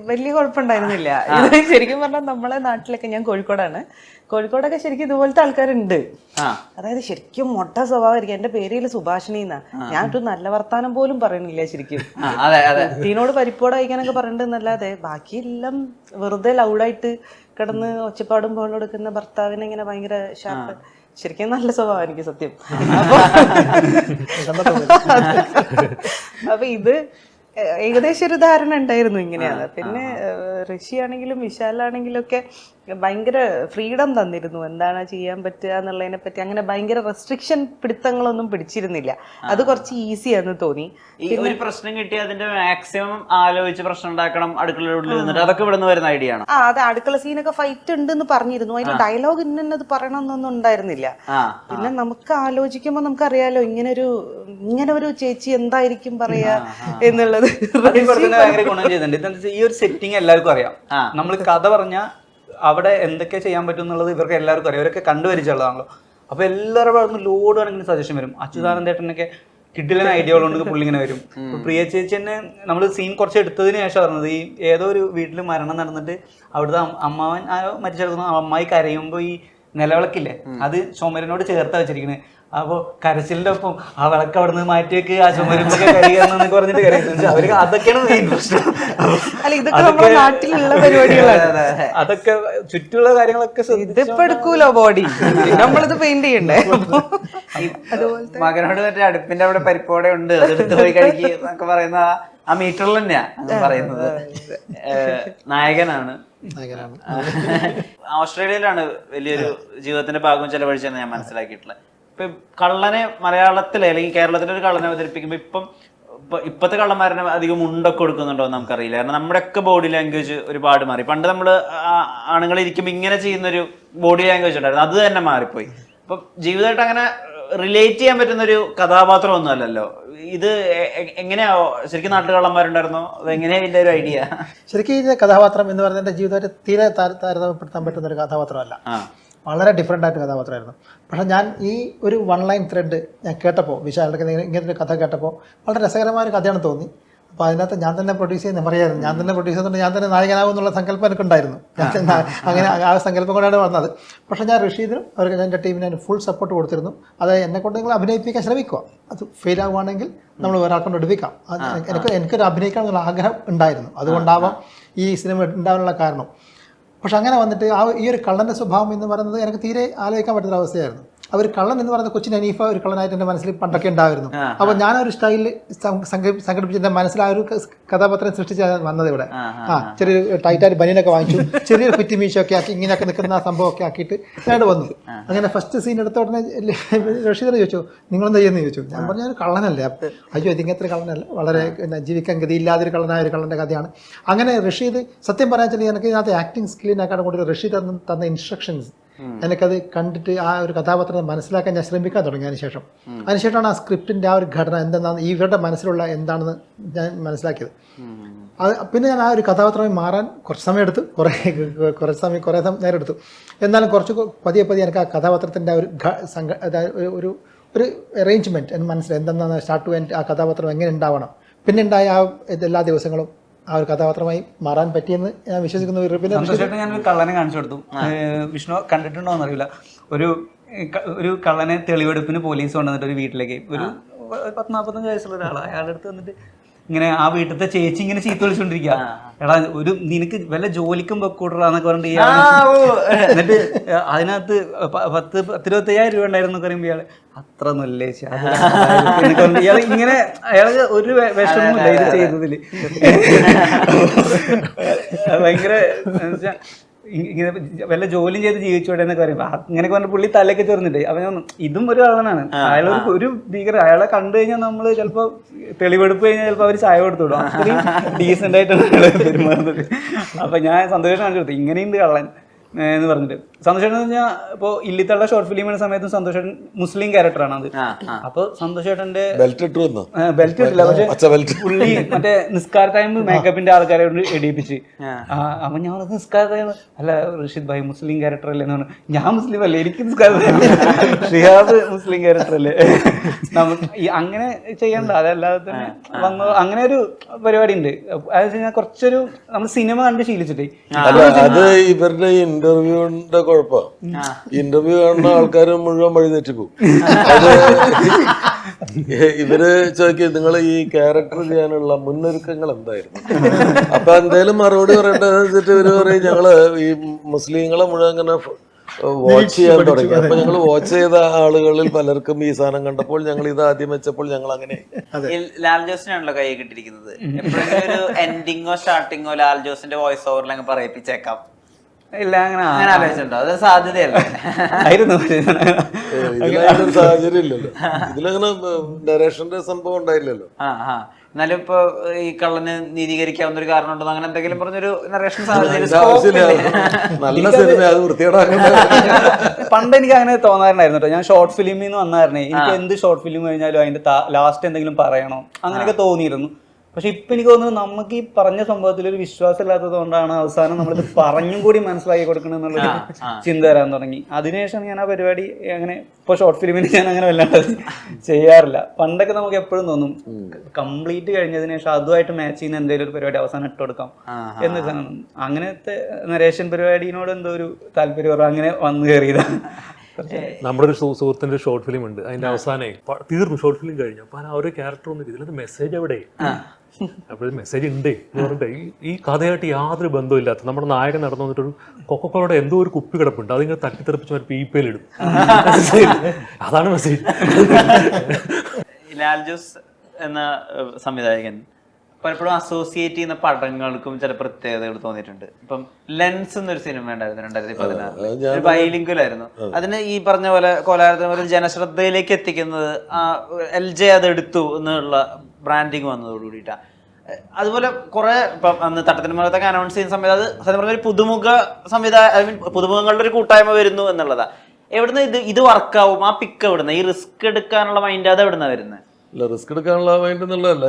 വലിയ കുഴപ്പമുണ്ടായിരുന്നില്ല. ഇത് ശരിക്കും പറഞ്ഞാൽ നമ്മളെ നാട്ടിലൊക്കെ, ഞാൻ കോഴിക്കോടാണ്, കോഴിക്കോടൊക്കെ ശരിക്കും ഇതുപോലത്തെ ആൾക്കാരുണ്ട്. അതായത് ശരിക്കും മൊട്ട സ്വഭാവമായിരിക്കും. എന്റെ പേരിൽ സുഭാഷിണി എന്നാ. ഞാൻ ഒരു നല്ല വർത്താനം പോലും പറയണില്ല ശരിക്കും. തീനോട് പരിപ്പോടെ കഴിക്കാനൊക്കെ പറഞ്ഞിട്ടുന്നല്ലാതെ ബാക്കിയെല്ലാം വെറുതെ ലൗഡായിട്ട് കിടന്ന് ഒച്ചപ്പാടും ബഹളം എടുക്കുന്ന ഭർത്താവിനെ ഇങ്ങനെ ഭയങ്കര ഷാർപ്പ്. ശരിക്കും നല്ല സ്വഭാവം എനിക്ക് സത്യം. അപ്പൊ ഇത് ഏകദേശം ഒരു ധാരണ ഉണ്ടായിരുന്നു ഇങ്ങനെയാണ്. പിന്നെ ഋഷി ആണെങ്കിലും വിശാലാണെങ്കിലും ഒക്കെ ഭയങ്കര ഫ്രീഡം തന്നിരുന്നു, എന്താണ് ചെയ്യാൻ പറ്റുക എന്നുള്ളതിനെ പറ്റി. അങ്ങനെ ഭയങ്കര റെസ്ട്രിക്ഷൻ പിടുത്തങ്ങളൊന്നും പിടിച്ചിരുന്നില്ല. അത് കുറച്ച് ഈസിയാന്ന് തോന്നി. ഒരു പ്രശ്നം കിട്ടിയ അതിന്റെ മാക്സിമം ആലോചിച്ച് പ്രശ്നം ഉണ്ടാക്കണം, അടുക്കളയുടെ നിന്നിട്ട് അതൊക്കെ ഇവിടെ നിന്ന് വരുന്ന ഐഡിയ ആണ്. അതെ, അടുക്കള സീനൊക്കെ ഫൈറ്റ് ഉണ്ടെന്ന് പറഞ്ഞിരുന്നു. അതിന്റെ ഡയലോഗ് ഇന്നത് പറയണമെന്നൊന്നും ഉണ്ടായിരുന്നില്ല. പിന്നെ നമുക്ക് ആലോചിക്കുമ്പോ നമുക്കറിയാലോ ഇങ്ങനെ ഒരു ചേച്ചി എന്തായിരിക്കും പറയാ എന്നുള്ളത്. ഭയങ്കര ഗുണം ചെയ്തിട്ടുണ്ട്. ഈ ഒരു സെറ്റിംഗ് എല്ലാവർക്കും അറിയാം. നമ്മൾ കഥ പറഞ്ഞ അവിടെ എന്തൊക്കെ ചെയ്യാൻ പറ്റും എന്നുള്ളത് ഇവർക്ക് എല്ലാവർക്കും അറിയാം. ഇവരൊക്കെ കണ്ടുപരിച്ചുള്ളതാണല്ലോ. അപ്പൊ എല്ലാവരുടെ ഭാഗത്തുനിന്ന് ലോഡ് കണക്കിന് സജഷൻ വരും. അച്യുതാനന്ദേട്ടനൊക്കെ കിഡിലൻ ഐഡിയകളുണ്ട് പുള്ളി ഇങ്ങനെ വരും. പ്രിയ ചേച്ചി തന്നെ നമ്മൾ സീൻ കുറച്ച് എടുത്തതിന് ശേഷം പറഞ്ഞത്, ഈ ഏതോ ഒരു വീട്ടിൽ മരണം നടന്നിട്ട് അവിടുത്തെ അമ്മാവൻ മരിച്ചെടുക്കുന്ന അമ്മായി കരയുമ്പോ ഈ നിലവിളക്കില്ലേ, അത് ചുമരിനോട് ചേർത്താ വെച്ചിരിക്കുന്നത്. അപ്പൊ കരച്ചിലിന്റെ ഒപ്പം ആ വിളക്ക് അവിടെ നിന്ന് മാറ്റി വെക്ക്, ആ ചുമരുമ്പൊക്കെ കഴിയുന്നൊക്കെ പറഞ്ഞിട്ട് കരയുന്നത്. അവർക്ക് അതൊക്കെയാണ് മെയിൻ പ്രശ്നം. അതൊക്കെ ചുറ്റുള്ള കാര്യങ്ങളൊക്കെ ഇതിപ്പോ എടുക്കൂലോ ബോഡി, നമ്മളിത് പെയിന്റ് ചെയ്യണ്ടേ. മകനോട് മറ്റേ അടുപ്പിന്റെ അവിടെ പരിപ്പോടെ ഉണ്ട്, അതെടുത്ത് പോയി കഴിക്കുക എന്നൊക്കെ പറയുന്ന ആ മീറ്ററിൽ തന്നെയാ പറയുന്നത്. നായകനാണ്. ഓസ്ട്രേലിയയിലാണ് വലിയൊരു ജീവിതത്തിന്റെ ഭാഗം ചെലവഴിച്ചെന്ന് ഞാൻ മനസ്സിലാക്കിയിട്ടുള്ളത്. ഇപ്പൊ കള്ളനെ മലയാളത്തിലെ അല്ലെങ്കിൽ കേരളത്തിലെ ഒരു കള്ളനെ അവതരിപ്പിക്കുമ്പോ ഇപ്പത്തെ കള്ളന്മാരനെ അധികം മുണ്ടൊക്കെ കൊടുക്കുന്നുണ്ടോ എന്ന് നമുക്കറിയില്ല. കാരണം നമ്മുടെയൊക്കെ ബോഡി ലാംഗ്വേജ് ഒരുപാട് മാറി. പണ്ട് നമ്മള് ആണുങ്ങൾ ഇരിക്കുമ്പോൾ ഇങ്ങനെ ചെയ്യുന്നൊരു ബോഡി ലാംഗ്വേജ് ഉണ്ടായിരുന്നു, അത് തന്നെ മാറിപ്പോയി. അപ്പൊ ജീവിതമായിട്ട് അങ്ങനെ റിലേറ്റ് ചെയ്യാൻ പറ്റുന്ന ഒരു കഥാപാത്രം ഒന്നും അല്ലല്ലോ ഇത്. എങ്ങനെയാ ശരിക്കും നാട്ടിൽ കള്ളന്മാരുണ്ടായിരുന്നോ? അതെങ്ങനെയാ ഇതിന്റെ ഒരു ഐഡിയ? ശരിക്കും ഈ കഥാപാത്രം എന്ന് പറയുന്നത് എൻ്റെ ജീവിതമായിട്ട് തീരെ താരതമ്യപ്പെടുത്താൻ പറ്റുന്ന ഒരു കഥാപാത്രമല്ല. വളരെ ഡിഫറെൻ്റ് ആയിട്ട് കഥാപാത്രമായിരുന്നു. പക്ഷേ ഞാൻ ഈ ഒരു 1 ലൈൻ ത്രെഡ് ഞാൻ കേട്ടപ്പോൾ, വിശാലിൻ്റെ ഇങ്ങനത്തെ ഒരു കഥ കേട്ടപ്പോൾ വളരെ രസകരമായ ഒരു കഥയാണ് തോന്നി. അപ്പോൾ അതിനകത്ത് ഞാൻ തന്നെ പ്രൊഡ്യൂസ് ചെയ്യുന്ന പറയായിരുന്നു, ഞാൻ തന്നെ പ്രൊഡ്യൂസ് ചെയ്യുന്നുണ്ട്, ഞാൻ തന്നെ നായകനാകും എന്നുള്ള സങ്കല്പം എനിക്കുണ്ടായിരുന്നു. അങ്ങനെ ആ സങ്കല്പം കൊണ്ടാണ് വന്നത്. പക്ഷേ ഞാൻ റഷീദിനും അവർക്ക് എൻ്റെ ടീമിന് ഫുൾ സപ്പോർട്ട് കൊടുത്തിരുന്നു. അതായത് എന്നെക്കൊണ്ട് നിങ്ങൾ അഭിനയിപ്പിക്കാൻ ശ്രമിക്കുക, അത് ഫെയിൽ ആവുകയാണെങ്കിൽ നമ്മൾ ഒരാൾക്കൊണ്ട് എടുപ്പിക്കാം. എനിക്കൊരു അഭിനയിക്കണം എന്നുള്ള ആഗ്രഹം ഉണ്ടായിരുന്നു. അതുകൊണ്ടാവാം ഈ സിനിമ ഉണ്ടാവാനുള്ള കാരണം. പക്ഷെ അങ്ങനെ വന്നിട്ട് ഈ ഒരു കള്ളൻ്റെ സ്വഭാവം എന്ന് പറയുന്നത് എനിക്ക് തീരെ ആലോചിക്കാൻ പറ്റുന്ന അവസ്ഥയായിരുന്നു. അവർ കള്ളൻ എന്ന് പറയുന്ന കൊച്ചിൻ അനീഫ ഒരു കള്ളനായിട്ട് എൻ്റെ മനസ്സിൽ പണ്ടൊക്കെ ഉണ്ടായിരുന്നു. അപ്പോൾ ഞാനൊരു സ്റ്റൈലിൽ സംഘടിപ്പിച്ച് എൻ്റെ മനസ്സിൽ ആ ഒരു കഥാപാത്രം സൃഷ്ടിച്ച് വന്നത് ഇവിടെ. ചെറിയൊരു ടൈറ്റായിട്ട് ബനിയനൊക്കെ വാങ്ങിച്ചു, ചെറിയൊരു കുറ്റിമീശയൊക്കെ ആക്കി ഇങ്ങനെയൊക്കെ നിൽക്കുന്ന ആ സംഭവമൊക്കെ ആക്കിയിട്ട് ഞാൻ വന്നു. അങ്ങനെ ഫസ്റ്റ് സീൻ എടുത്ത ഉടനെ റഷീദിനെ ചോദിച്ചു, നിങ്ങളെന്താ ചെയ്യുന്നത് ചോദിച്ചു. ഞാൻ പറഞ്ഞ ഒരു കള്ളനല്ലേ. അയ്യോ ഇതിങ്ങനത്തെ കള്ളനല്ല, വളരെ ജീവിക്കാൻ ഗതിയില്ലാതൊരു കള്ളനായ ഒരു കള്ളൻ്റെ കഥയാണ്. അങ്ങനെ റഷീദ് സത്യം പറയാൻ വെച്ചാൽ എനിക്ക് ഇതിനകത്ത് ആക്ടിങ് സ്കില്ലിനെക്കാളും കൂടുതൽ റഷീദ് തന്ന ഇൻസ്ട്രക്ഷൻസ് എനിക്കത് കണ്ടിട്ട് ആ ഒരു കഥാപാത്രത്തെ മനസ്സിലാക്കാൻ ഞാൻ ശ്രമിക്കാൻ തുടങ്ങി. അതിനുശേഷമാണ് ആ സ്ക്രിപ്റ്റിൻ്റെ ആ ഒരു ഘടന എന്തെന്നാണ് ഇവരുടെ മനസ്സിലുള്ള എന്താണെന്ന് ഞാൻ മനസ്സിലാക്കിയത്. അത് പിന്നെ ഞാൻ ആ ഒരു കഥാപാത്രമായി മാറാൻ കുറച്ച് സമയം എടുത്തു, കുറേ നേരം എടുത്തു. എന്നാലും കുറച്ച് പതിയെ എനിക്ക് ആ കഥാപാത്രത്തിൻ്റെ ഒരു ഒരു അറേഞ്ച്മെൻറ്റ് എന്ന് മനസ്സിലായി. എന്തെന്നാണ് സ്റ്റാർട്ട് ടു എൻഡ് ആ കഥാപാത്രം എങ്ങനെ ഉണ്ടാവണം. പിന്നെ ഉണ്ടായ ആ എല്ലാ ദിവസങ്ങളും ആ ഒരു കഥാപാത്രമായി മാറാൻ പറ്റിയെന്ന് ഞാൻ വിശ്വസിക്കുന്നു. പിന്നെ ഞാനൊരു കള്ളനെ കാണിച്ചു കൊടുത്തു. വിഷ്ണു കണ്ടിട്ടുണ്ടോ എന്നറിയില്ല. ഒരു കള്ളനെ തെളിവെടുപ്പിന് പോലീസ് കൊണ്ടുവന്നിട്ട് ഒരു വീട്ടിലേക്ക് ഒരു 40-45 വയസ്സുള്ള ഒരാളാണ്. അയാളുടെ അടുത്ത് വന്നിട്ട് ഇങ്ങനെ ആ വീട്ടിലത്തെ ചേച്ചി ഇങ്ങനെ ചീത്ത വിളിച്ചോണ്ടിരിക്കുക, എടാ ഒരു നിനക്ക് വല്ല ജോലിക്കും പൊക്കൂടാന്നൊക്കെ പറഞ്ഞിട്ട് എന്നിട്ട് അതിനകത്ത് 10-25,000 രൂപ ഉണ്ടായിരുന്നു എന്നൊക്കെ പറയുമ്പോൾ ഇയാള് അത്ര നല്ല ഇയാൾ ഇങ്ങനെ അയാൾക്ക് ഒരു വിഷമമില്ല ഇത് ചെയ്തതില്. ഭയങ്കര ഇങ്ങനെ വല്ല ജോലിയും ചെയ്ത് ജീവിച്ചോട്ടെ എന്നൊക്കെ പറയുമ്പോ അങ്ങനെയൊക്കെ പറഞ്ഞ പുള്ളി തലയൊക്കെ ചേർന്നിട്ടേ. അപ്പൊ ഞാൻ ഇതും ഒരു കള്ളനാണ്. അയാളൊരു ഒരു ഭീകര. അയാളെ കണ്ടു കഴിഞ്ഞാൽ നമ്മള് ചിലപ്പോ തെളിവെടുപ്പ് കഴിഞ്ഞാൽ ചിലപ്പോ അവര് ചായ കൊടുത്തു വിടും. അത്രയും ഡീസെന്റ് ആയിട്ടാണ് അയാളെ പെരുമാറുന്നത്. അപ്പൊ ഞാൻ സന്തോഷം കാണിച്ചു കൊടുത്തു ഇങ്ങനെയുണ്ട് കള്ളൻ എന്ന് പറഞ്ഞിട്ട്. സന്തോഷേട്ടൻ എന്ന് പറഞ്ഞാൽ ഇപ്പോൾ ഇല്ലിത്തള്ള ഷോർട്ട് ഫിലിം ചെയ്യുന്ന സമയത്തും സന്തോഷേട്ടൻ മുസ്ലിം ക്യാരക്ടറാണ് അത്. അപ്പൊ സന്തോഷേട്ടന്റെ ബെൽറ്റ് ഇട്ടില്ല, പക്ഷെ പുള്ളി മറ്റേ നിസ്കാര ടൈം മേക്കപ്പിന്റെ ആൾക്കാരെ കൊണ്ട് എടിയിപ്പിച്ച്. അപ്പൊ ഞാൻ പറഞ്ഞത് നിസ്കാര ടൈം അല്ല റഷീദ് ഭായി മുസ്ലിം ക്യാരക്ടർ അല്ലേ എന്ന് പറഞ്ഞു. ഞാൻ മുസ്ലിം അല്ലേ, എനിക്ക് നിസ്കാര ടൈം, ഷിഹാബ് മുസ്ലിം ക്യാരക്ടർ അല്ലേ. അങ്ങനെ ചെയ്യണ്ട, അതല്ലാതെ തന്നെ വന്നു. അങ്ങനെ ഒരു പരിപാടി ഉണ്ട്. അത് വെച്ച് കഴിഞ്ഞാൽ കുറച്ചൊരു നമ്മൾ സിനിമ കണ്ട് ശീലിച്ചിട്ടേ. അത് ഇവരുടെ ഇന്റർവ്യൂന്റെ കുഴപ്പമാണ്. ഇന്റർവ്യൂ കാണുന്ന ആൾക്കാർ മുഴുവൻ വഴി തെറ്റിപ്പോവും. ഇവര് ചോദിക്കും നിങ്ങൾ ഈ ക്യാരക്ടർ ചെയ്യാനുള്ള മുന്നൊരുക്കങ്ങൾ എന്തായിരുന്നു. അപ്പൊ എന്തായാലും മറുപടി പറയേണ്ടത് വെച്ചിട്ട് ഇവര് പറയും ഞങ്ങള് ഈ മുസ്ലിങ്ങളെ മുഴുവൻ ഇങ്ങനെ വാച്ച് ചെയ്യാൻ തുടങ്ങി. അപ്പൊ ഞങ്ങൾ വാച്ച് ചെയ്ത ആളുകളിൽ പലർക്കും ഈ സാധനം കണ്ടപ്പോൾ ഞങ്ങൾ ഇത് ആദ്യം വെച്ചപ്പോൾ ഞങ്ങൾ അങ്ങനെ. ലാൽ ജോസിനാണല്ലോ കൈ കിട്ടിയിരിക്കുന്നത്. എപ്പോഴെങ്കിലും ഒരു എൻഡിങ്ങോ സ്റ്റാർട്ടിങ്ങോ ലാൽ ജോസിന്റെ വോയിസ് ഓവറിൽ അങ്ങ് പറയിപ്പിച്ചേക്കാം. ഇല്ല, അങ്ങനെ ആലോചിച്ചിട്ടുണ്ടോ? അത് സാധ്യതയല്ല ആയിരുന്നു. ഇതിലൊരു സാഹചര്യം ഇല്ലല്ലോ, ഇതിലങ്ങനെ ഡയറക്ഷന്റെ സംഭവം ഉണ്ടായില്ലല്ലോ. എന്നാലും ഇപ്പൊ ഈ കള്ളന് നീതീകരിക്കാവുന്ന ഒരു കാരണം ഉണ്ടോ അങ്ങനെ എന്തെങ്കിലും പറഞ്ഞൊരു നറേഷൻ നല്ല സിനിമ അത് വൃത്തികേടാക്കുന്ന. പണ്ട് എനിക്ക് അങ്ങനെ തോന്നാറുണ്ടായിരുന്നു കേട്ടോ. ഞാൻ ഷോർട്ട് ഫിലിമിൽ നിന്ന് വന്നായിരുന്നേ, എനിക്ക് എന്ത് ഷോർട്ട് ഫിലിം കഴിഞ്ഞാലും അതിന്റെ ലാസ്റ്റ് എന്തെങ്കിലും പറയണോ അങ്ങനെയൊക്കെ തോന്നിയിരുന്നു. പക്ഷെ ഇപ്പൊ എനിക്ക് തോന്നുന്നത് നമുക്ക് ഈ പറഞ്ഞ സംഭവത്തിൽ ഒരു വിശ്വാസം ഇല്ലാത്തത് കൊണ്ടാണ് അവസാനം നമ്മളിത് പറഞ്ഞും കൂടി മനസ്സിലാക്കി കൊടുക്കണം എന്നുള്ളൊരു ചിന്ത വരാൻ തുടങ്ങി. അതിനുശേഷം ഞാൻ ആ പരിപാടി അങ്ങനെ ഇപ്പൊ ഷോർട്ട് ഫിലിമിന് ഞാൻ അങ്ങനെ വല്ലാണ്ട് ചെയ്യാറില്ല. പണ്ടൊക്കെ നമുക്ക് എപ്പോഴും തോന്നും കംപ്ലീറ്റ് കഴിഞ്ഞതിന് ശേഷം അതുമായിട്ട് മാച്ച് ചെയ്യുന്ന എന്തെങ്കിലും ഒരു പരിപാടി അവസാനം ഇട്ട് കൊടുക്കാം എന്ന്. അങ്ങനത്തെ നരേഷൻ പരിപാടിനോട് എന്തോ ഒരു താല്പര്യം അങ്ങനെ വന്നു കയറിയതാണ്. നമ്മുടെ ഒരു സുഹൃത്തിന്റെ ഷോർട്ട് ഫിലിം ഉണ്ട്. അതിന്റെ അവസാനമായി തീർന്നു, ഷോർട്ട് ഫിലിം കഴിഞ്ഞു. അപ്പൊ ആ ഒരു ക്യാരക്ടർ ഒന്നും ഇതിലൊരു മെസ്സേജ് എവിടെ, അപ്പോഴൊരു മെസ്സേജ് ഉണ്ട് എന്ന് പറഞ്ഞിട്ട് ഈ കഥയായിട്ട് യാതൊരു ബന്ധമില്ലാത്ത നമ്മുടെ നായകൻ നടന്നു വന്നിട്ടൊരു കൊക്കക്കോളയുടെ എന്തോ ഒരു കുപ്പി കിടപ്പുണ്ട്, അതിങ്ങനെ തട്ടിത്തെറിപ്പിച്ച് ഒരു പീപ്പയിലിടും. അതാണ് മെസ്സേജ്. ലാൽ ജോസ് എന്ന സംവിധായകൻ പലപ്പോഴും അസോസിയേറ്റ് ചെയ്യുന്ന പടങ്ങൾക്കും ചില പ്രത്യേകതകൾ തോന്നിയിട്ടുണ്ട്. ഇപ്പം ലെൻസ് എന്നൊരു സിനിമ ഉണ്ടായിരുന്നു 2014, ബൈലിംഗ്വലായിരുന്നു. അതിന് ഈ പറഞ്ഞ പോലെ കോലാഹലത്തിന് ജനശ്രദ്ധയിലേക്ക് എത്തിക്കുന്നത് LJ അത് എടുത്തു എന്നുള്ള ബ്രാൻഡിങ് വന്നതോടുകൂടിയിട്ടാണ്. അതുപോലെ കുറെ ഇപ്പം അന്ന് തട്ടത്തിന് മുഖത്തൊക്കെ അനൗൺസ് ചെയ്യുന്ന സമയത്ത് അത് സത്യം പറഞ്ഞ ഒരു പുതുമുഖ പുതുമുഖങ്ങളുടെ ഒരു കൂട്ടായ്മ വരുന്നു എന്നുള്ളതാ. എവിടുന്ന് ഇത് വർക്കാവും? ആ പിക്ക് എവിടുന്ന ഈ റിസ്ക് എടുക്കാനുള്ള മൈൻഡ് അത് എവിടുന്ന വരുന്നത്? അല്ല, റിസ്ക് എടുക്കാനുള്ള മൈൻഡ് എന്നുള്ളതല്ല.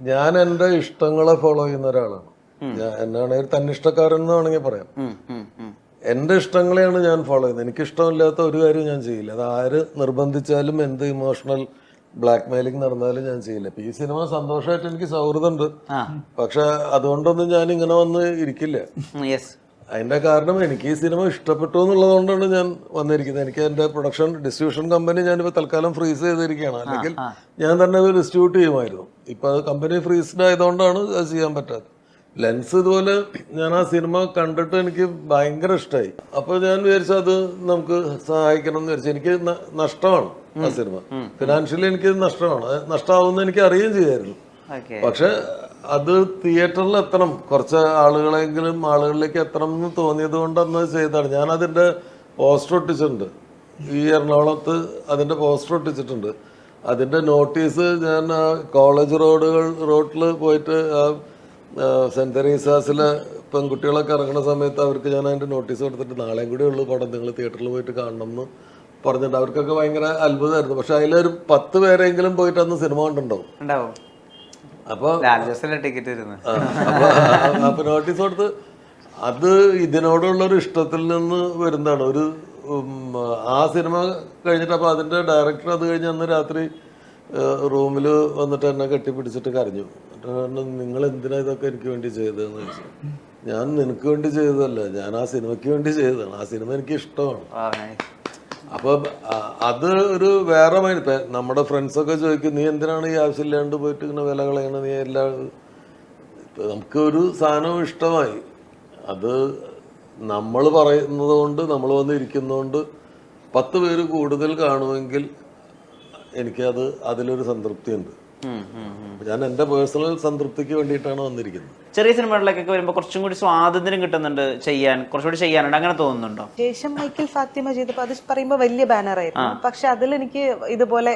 ഞാൻ എൻ്റെ ഇഷ്ടങ്ങളെ ഫോളോ ചെയ്യുന്ന ഒരാളാണ്. എന്നാണ് ഒരു തന്നിഷ്ടക്കാരൻ എന്ന് വേണമെങ്കിൽ പറയാം. എൻ്റെ ഇഷ്ടങ്ങളെയാണ് ഞാൻ ഫോളോ ചെയ്യുന്നത്. എനിക്കിഷ്ടമില്ലാത്ത ഒരു കാര്യം ഞാൻ ചെയ്യില്ല. അത് ആര് നിർബന്ധിച്ചാലും എന്ത് ഇമോഷണൽ ബ്ലാക്ക് മെയിലിംഗ് നടന്നാലും ഞാൻ ചെയ്യില്ല. ഇപ്പൊ ഈ സിനിമ സന്തോഷമായിട്ട് എനിക്ക് സൗഹൃദമുണ്ട്, പക്ഷെ അതുകൊണ്ടൊന്നും ഞാൻ ഇങ്ങനെ വന്ന് ഇരിക്കില്ല. അതിന്റെ കാരണം എനിക്ക് ഈ സിനിമ ഇഷ്ടപ്പെട്ടു എന്നുള്ളത് കൊണ്ടാണ് ഞാൻ വന്നിരിക്കുന്നത്. എനിക്ക് എൻ്റെ പ്രൊഡക്ഷൻ ഡിസ്ട്രിബ്യൂഷൻ കമ്പനി ഞാനിപ്പോൾ തൽക്കാലം ഫ്രീസ് ചെയ്തിരിക്കുകയാണ്. അല്ലെങ്കിൽ ഞാൻ തന്നെ അത് ഡിസ്ട്രിബ്യൂട്ട് ചെയ്യുമായിരുന്നു. ഇപ്പൊ അത് കമ്പനി ഫ്രീസ്ഡ് ആയതുകൊണ്ടാണ് അത് ചെയ്യാൻ പറ്റാത്തത്. ലെൻസ് ഇതുപോലെ ഞാൻ ആ സിനിമ കണ്ടിട്ട് എനിക്ക് ഭയങ്കര ഇഷ്ടമായി. അപ്പോൾ ഞാൻ വിചാരിച്ചു അത് നമുക്ക് സഹായിക്കണം എന്ന് വിചാരിച്ചു. എനിക്ക് നഷ്ടമാണ് ആ സിനിമ, ഫിനാൻഷ്യലി എനിക്ക് നഷ്ടമാണ്. നഷ്ടമാവുമെന്ന് എനിക്ക് അറിയുകയും ചെയ്യായിരുന്നു. പക്ഷെ അത് തിയേറ്ററിൽ എത്തണം, കുറച്ച് ആളുകളിലേക്ക് എത്തണം എന്ന് തോന്നിയത് കൊണ്ട് അന്ന് ചെയ്തതാണ്. ഞാൻ അതിൻ്റെ പോസ്റ്റർ ഒട്ടിച്ചിട്ടുണ്ട്. ഈ എറണാകുളത്ത് അതിൻ്റെ പോസ്റ്റർ ഒട്ടിച്ചിട്ടുണ്ട്. അതിൻ്റെ നോട്ടീസ് ഞാൻ കോളേജ് റോഡിൽ പോയിട്ട് സെന്റ് തെരേസാസിലെ പെൺകുട്ടികളൊക്കെ ഇറങ്ങുന്ന സമയത്ത് അവർക്ക് ഞാൻ അതിൻ്റെ നോട്ടീസ് കൊടുത്തിട്ട് നാളെയും കൂടെ ഉള്ളൂ പടം, നിങ്ങൾ തിയേറ്ററിൽ പോയിട്ട് കാണണം എന്ന് പറഞ്ഞിട്ട് അവർക്കൊക്കെ ഭയങ്കര അത്ഭുതമായിരുന്നു. പക്ഷെ അതിലൊരു 10 പേരെങ്കിലും പോയിട്ട് അന്ന് സിനിമ കണ്ടുണ്ടാവും. അപ്പോൾ അപ്പൊ നോട്ടീസ് കൊടുത്ത് അത് ഇതിനോടുള്ളൊരു ഇഷ്ടത്തിൽ നിന്ന് വരുന്നതാണ്. ഒരു ആ സിനിമ കഴിഞ്ഞിട്ട് അപ്പോൾ അതിൻ്റെ ഡയറക്ടർ അത് കഴിഞ്ഞ് അന്ന് രാത്രി റൂമിൽ വന്നിട്ട് എന്നെ കെട്ടിപ്പിടിച്ചിട്ട് കരഞ്ഞു. നിങ്ങൾ എന്തിനാ ഇതൊക്കെ എനിക്ക് വേണ്ടി ചെയ്തതെന്ന് ചോദിച്ചു. ഞാൻ നിനക്ക് വേണ്ടി ചെയ്തതല്ല, ഞാൻ ആ സിനിമയ്ക്ക് വേണ്ടി ചെയ്തതാണ്. ആ സിനിമ എനിക്ക് ഇഷ്ടമാണ്. അപ്പം അത് ഒരു വേറെ മൈൻഡ്. ഇപ്പം നമ്മുടെ ഫ്രണ്ട്സൊക്കെ ചോദിക്കും, നീ എന്തിനാണ് ഈ ആവശ്യമില്ലാണ്ട് പോയിട്ട് ഇങ്ങനെ വില കളയണത്, നീ എല്ലാ ഇപ്പം നമുക്ക് ഒരു സാധനം ഇഷ്ടമായി, അത് നമ്മൾ പറയുന്നത് കൊണ്ട്, നമ്മൾ വന്ന് ഇരിക്കുന്നതുകൊണ്ട് 10 പേര് കൂടുതൽ കാണുമെങ്കിൽ എനിക്കത് അതിലൊരു സംതൃപ്തിയുണ്ട്. ഞാൻ എൻ്റെ പേഴ്സണൽ സംതൃപ്തിക്ക് വേണ്ടിയിട്ടാണ് വന്നിരിക്കുന്നത്. ചെറിയ സിനിമകളിലേക്കൊക്കെ വരുമ്പോൾ കുറച്ചും കൂടി സ്വാതന്ത്ര്യം കിട്ടുന്നുണ്ട്, കുറച്ചുകൂടി ചെയ്യാനുണ്ട്, അങ്ങനെ തോന്നുന്നുണ്ടോ? ശേഷം മൈക്കിൾ ഫാത്തിമ ചെയ്തപ്പോൾ അത് പറയുമ്പോൾ വലിയ ബാനറായിരുന്നു. പക്ഷെ അതിലെനിക്ക് ഇതുപോലെ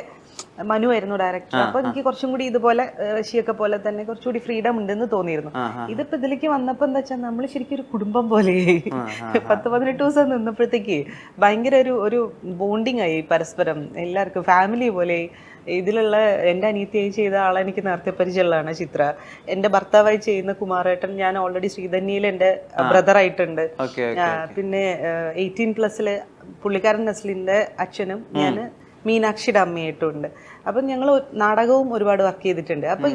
മനു ആയിരുന്നു ഡയറക്ടർ. അപ്പൊ എനിക്ക് കുറച്ചും കൂടി ഇതുപോലെ റഷ്യയൊക്കെ പോലെ തന്നെ കുറച്ചുകൂടി ഫ്രീഡം ഉണ്ടെന്ന് തോന്നിയിരുന്നു. ഇതിപ്പോ ഇതിലേക്ക് വന്നപ്പോ എന്താ വെച്ചാൽ നമ്മൾ ശരിക്കും ഒരു കുടുംബം പോലെ 10-18 ദിവസം നിന്നപ്പോഴത്തേക്ക് ഭയങ്കര ഒരു ബോണ്ടിങ് ആയി പരസ്പരം, എല്ലാവർക്കും ഫാമിലി പോലെ. ഇതിലുള്ള എൻ്റെ അനിയത്തിയായി ചെയ്ത ആളെ എനിക്ക് നേരത്തെ പരിചയമുള്ളതാണ് ചിത്ര. എൻ്റെ ഭർത്താവായി ചെയ്യുന്ന കുമാരേട്ടൻ ഞാൻ ഓൾറെഡി ശ്രീധന്യയിൽ എൻ്റെ ബ്രദറായിട്ടുണ്ട്. പിന്നെ 18+ പുള്ളിക്കാരൻ നസ്ലിൻ്റെ അച്ഛനും ഞാൻ മീനാക്ഷിയുടെ അമ്മയായിട്ടുണ്ട്. അപ്പം ഞങ്ങൾ നാടകവും ഒരുപാട് വർക്ക് ചെയ്തിട്ടുണ്ട്. അപ്പം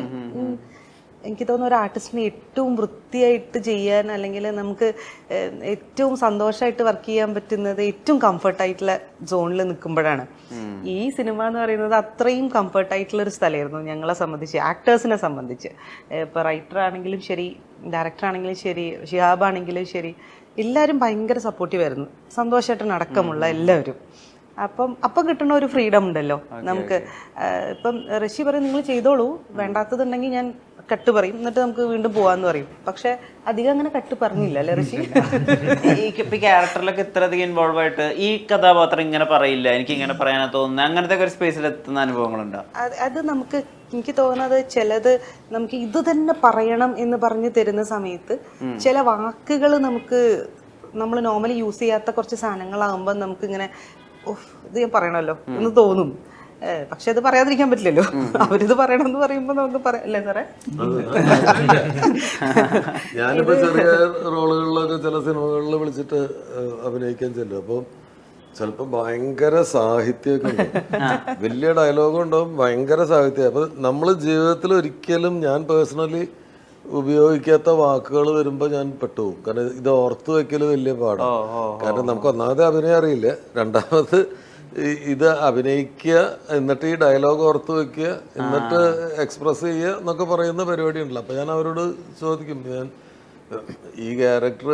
എനിക്ക് തോന്നുന്നു ഒരു ആർട്ടിസ്റ്റിനെ ഏറ്റവും വൃത്തിയായിട്ട് ചെയ്യാൻ, അല്ലെങ്കിൽ നമുക്ക് ഏറ്റവും സന്തോഷമായിട്ട് വർക്ക് ചെയ്യാൻ പറ്റുന്നത് ഏറ്റവും കംഫർട്ടായിട്ടുള്ള സോണിൽ നിൽക്കുമ്പോഴാണ്. ഈ സിനിമ എന്ന് പറയുന്നത് അത്രയും കംഫർട്ടായിട്ടുള്ളൊരു സ്ഥലമായിരുന്നു ഞങ്ങളെ സംബന്ധിച്ച്, ആക്ടേഴ്സിനെ സംബന്ധിച്ച്. ഇപ്പോൾ റൈറ്റർ ആണെങ്കിലും ശരി, ഡയറക്ടർ ആണെങ്കിലും ശരി, ഷിഹാബ് ആണെങ്കിലും ശരി, എല്ലാവരും ഭയങ്കര സപ്പോർട്ടീവായിരുന്നു, സന്തോഷമായിട്ട് അടക്കമുള്ള എല്ലാവരും. അപ്പം കിട്ടുന്ന ഒരു ഫ്രീഡം ഉണ്ടല്ലോ നമുക്ക്. ഇപ്പം ഋഷി പറയും നിങ്ങൾ ചെയ്തോളൂ, വേണ്ടാത്തതുണ്ടെങ്കിൽ ഞാൻ കട്ട് പറയും, എന്നിട്ട് നമുക്ക് വീണ്ടും പോവാന്ന് പറയും. പക്ഷെ അധികം അങ്ങനെ കട്ട് പറഞ്ഞില്ല അല്ലേ ഋഷി? ഇപ്പൊ ക്യാരക്ടറിലൊക്കെ ഇത്രയധികം ഇൻവോൾവ് ആയിട്ട് ഈ കഥാപാത്രം ഇങ്ങനെ പറയില്ല, എനിക്ക് ഇങ്ങനെ പറയാനാ തോന്നുന്നത്, അങ്ങനത്തെ ഒരു സ്പേസിൽ എത്തുന്ന അനുഭവങ്ങളുണ്ടോ? അത് നമുക്ക്, എനിക്ക് തോന്നുന്നത് ചിലത് നമുക്ക് ഇത് തന്നെ പറയണം എന്ന് പറഞ്ഞു തരുന്ന സമയത്ത് ചില വാക്കുകൾ നമ്മൾ നോർമലി യൂസ് ചെയ്യാത്ത കുറച്ച് സാധനങ്ങളാകുമ്പോൾ നമുക്കിങ്ങനെ ഇത് ഞാൻ പറയണല്ലോ എന്ന് തോന്നും. പക്ഷെ അത് പറയാതിരിക്കാൻ പറ്റില്ലല്ലോ. അവരിത് പറയണമെന്ന് പറയുമ്പോൾ നമുക്ക് പറയാം അല്ലേ സാറേ? ഞാനിപ്പോ ചെറിയ റോളുകളിലൊക്കെ ചില സിനിമകളിൽ വിളിച്ചിട്ട് അഭിനയിക്കാൻ ചെല്ലും. അപ്പം ചിലപ്പോൾ ഭയങ്കര സാഹിത്യമൊക്കെ ഉണ്ടാവും, വലിയ ഡയലോഗും ഉണ്ടാവും, ഭയങ്കര സാഹിത്യം. അപ്പൊ നമ്മൾ ജീവിതത്തിൽ ഒരിക്കലും ഞാൻ പേഴ്സണലി ഉപയോഗിക്കാത്ത വാക്കുകൾ വരുമ്പോൾ ഞാൻ പെട്ടുപോകും. കാരണം ഇത് ഓർത്ത് വെക്കൽ വലിയ പാടാണ്. കാരണം നമുക്ക് ഒന്നാമത് അഭിനയം അറിയില്ല, രണ്ടാമത് ഇത് അഭിനയിക്കുക, എന്നിട്ട് ഈ ഡയലോഗ് ഓർത്ത് വെക്കുക, എന്നിട്ട് എക്സ്പ്രസ് ചെയ്യുക എന്നൊക്കെ പറയുന്ന പരിപാടി ഉണ്ടല്ലോ. അപ്പം ഞാൻ അവരോട് ചോദിക്കും, ഞാൻ ഈ ക്യാരക്ടർ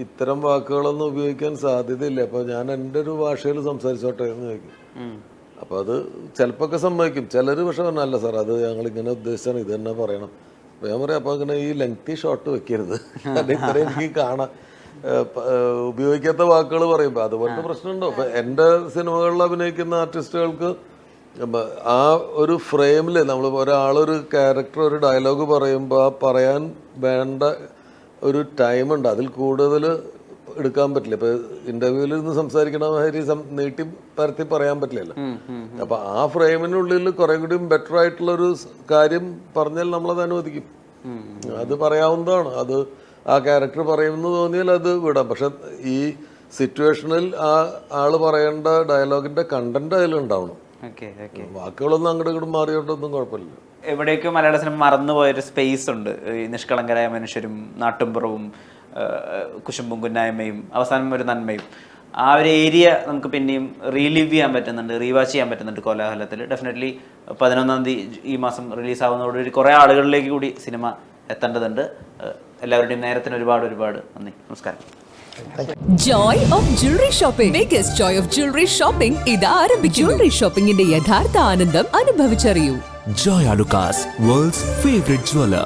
ഇത്തരം വാക്കുകളൊന്നും ഉപയോഗിക്കാൻ സാധ്യതയില്ല, അപ്പോൾ ഞാൻ എൻ്റെ ഒരു ഭാഷയിൽ സംസാരിച്ചോട്ടെ എന്ന് ചോദിക്കും. അപ്പോൾ അത് ചിലപ്പോൾ സമ്മതിക്കും. ചിലർ പക്ഷെ പറഞ്ഞല്ല സാർ അത് ഞങ്ങളിങ്ങനെ ഉദ്ദേശിച്ചാണ്, ഇത് തന്നെ പറയണം. അപ്പോൾ ഞാൻ പറയാം, അപ്പോൾ അങ്ങനെ ഈ ലെങ്തി ഷോട്ട് വെക്കരുത്, കാരണം ഇത്ര എനിക്ക് കാണാം ഉപയോഗിക്കാത്ത വാക്കുകൾ പറയുമ്പോൾ അതുപോലത്തെ പ്രശ്നമുണ്ടോ? അപ്പം എൻ്റെ സിനിമകളിൽ അഭിനയിക്കുന്ന ആർട്ടിസ്റ്റുകൾക്ക് ആ ഒരു ഫ്രെയിമിൽ നമ്മൾ ഒരാളൊരു ക്യാരക്ടർ ഒരു ഡയലോഗ് പറയുമ്പോൾ ആ പറയാൻ വേണ്ട ഒരു ടൈമുണ്ട്, അതിൽ കൂടുതൽ എടുക്കാൻ പറ്റില്ല. ഇപ്പൊ ഇന്റർവ്യൂവിൽ നിന്ന് സംസാരിക്കണ മാതിരി നീട്ടി പരത്തി പറയാൻ പറ്റില്ലല്ലോ. അപ്പൊ ആ ഫ്രെയിമിനുള്ളിൽ കുറെ കൂടി ബെറ്റർ ആയിട്ടുള്ളൊരു കാര്യം പറഞ്ഞാൽ നമ്മളത് അനുവദിക്കും. അത് പറയാവുന്നതാണ്. അത് ആ ക്യാരക്ടർ പറയുമെന്ന് തോന്നിയാൽ അത് വിടാം. പക്ഷെ ഈ സിറ്റുവേഷനിൽ ആ ആള് പറയേണ്ട ഡയലോഗിന്റെ കണ്ടന്റ് അതിലുണ്ടാവണം. വാക്കുകളൊന്നും അങ്ങോട്ട് ഇങ്ങോട്ട് മാറിയോട്ടൊന്നും കുഴപ്പമില്ല. എവിടേക്കും മലയാള സിനിമ മറന്നുപോയൊരു സ്പേസ് ഉണ്ട്. ഈ നിഷ്കളങ്കരായ മനുഷ്യരും നാട്ടുംപുറവും കുശുമ്പും കുന്നായ്മയും അവസാനം ഒരു നന്മയും, ആ ഒരു ഏരിയ നമുക്ക് പിന്നെയും റീലിവ് ചെയ്യാൻ പറ്റുന്നുണ്ട്, റീവാച്ച് ചെയ്യാൻ പറ്റുന്നുണ്ട് കോലാഹലത്തിൽ. ഡെഫിനറ്റ്ലി 11-ാം തീയതി ഈ മാസം റിലീസാവുന്നതോടുകൂടി കുറേ ആളുകളിലേക്ക് കൂടി സിനിമ എത്തേണ്ടതുണ്ട്. എല്ലാവരുടെയും നേരത്തിന് ഒരുപാട് നന്ദി. നമസ്കാരം. Joy of Jewelry Shopping. Biggest joy of jewelry shopping ഇതാ ആരംഭിക്കുന്നു. Jewelry shoppingന്റെ യഥാർത്ഥ ആനന്ദം അനുഭവിച്ചറിയൂ. Joy Alucas, world's favorite jeweler.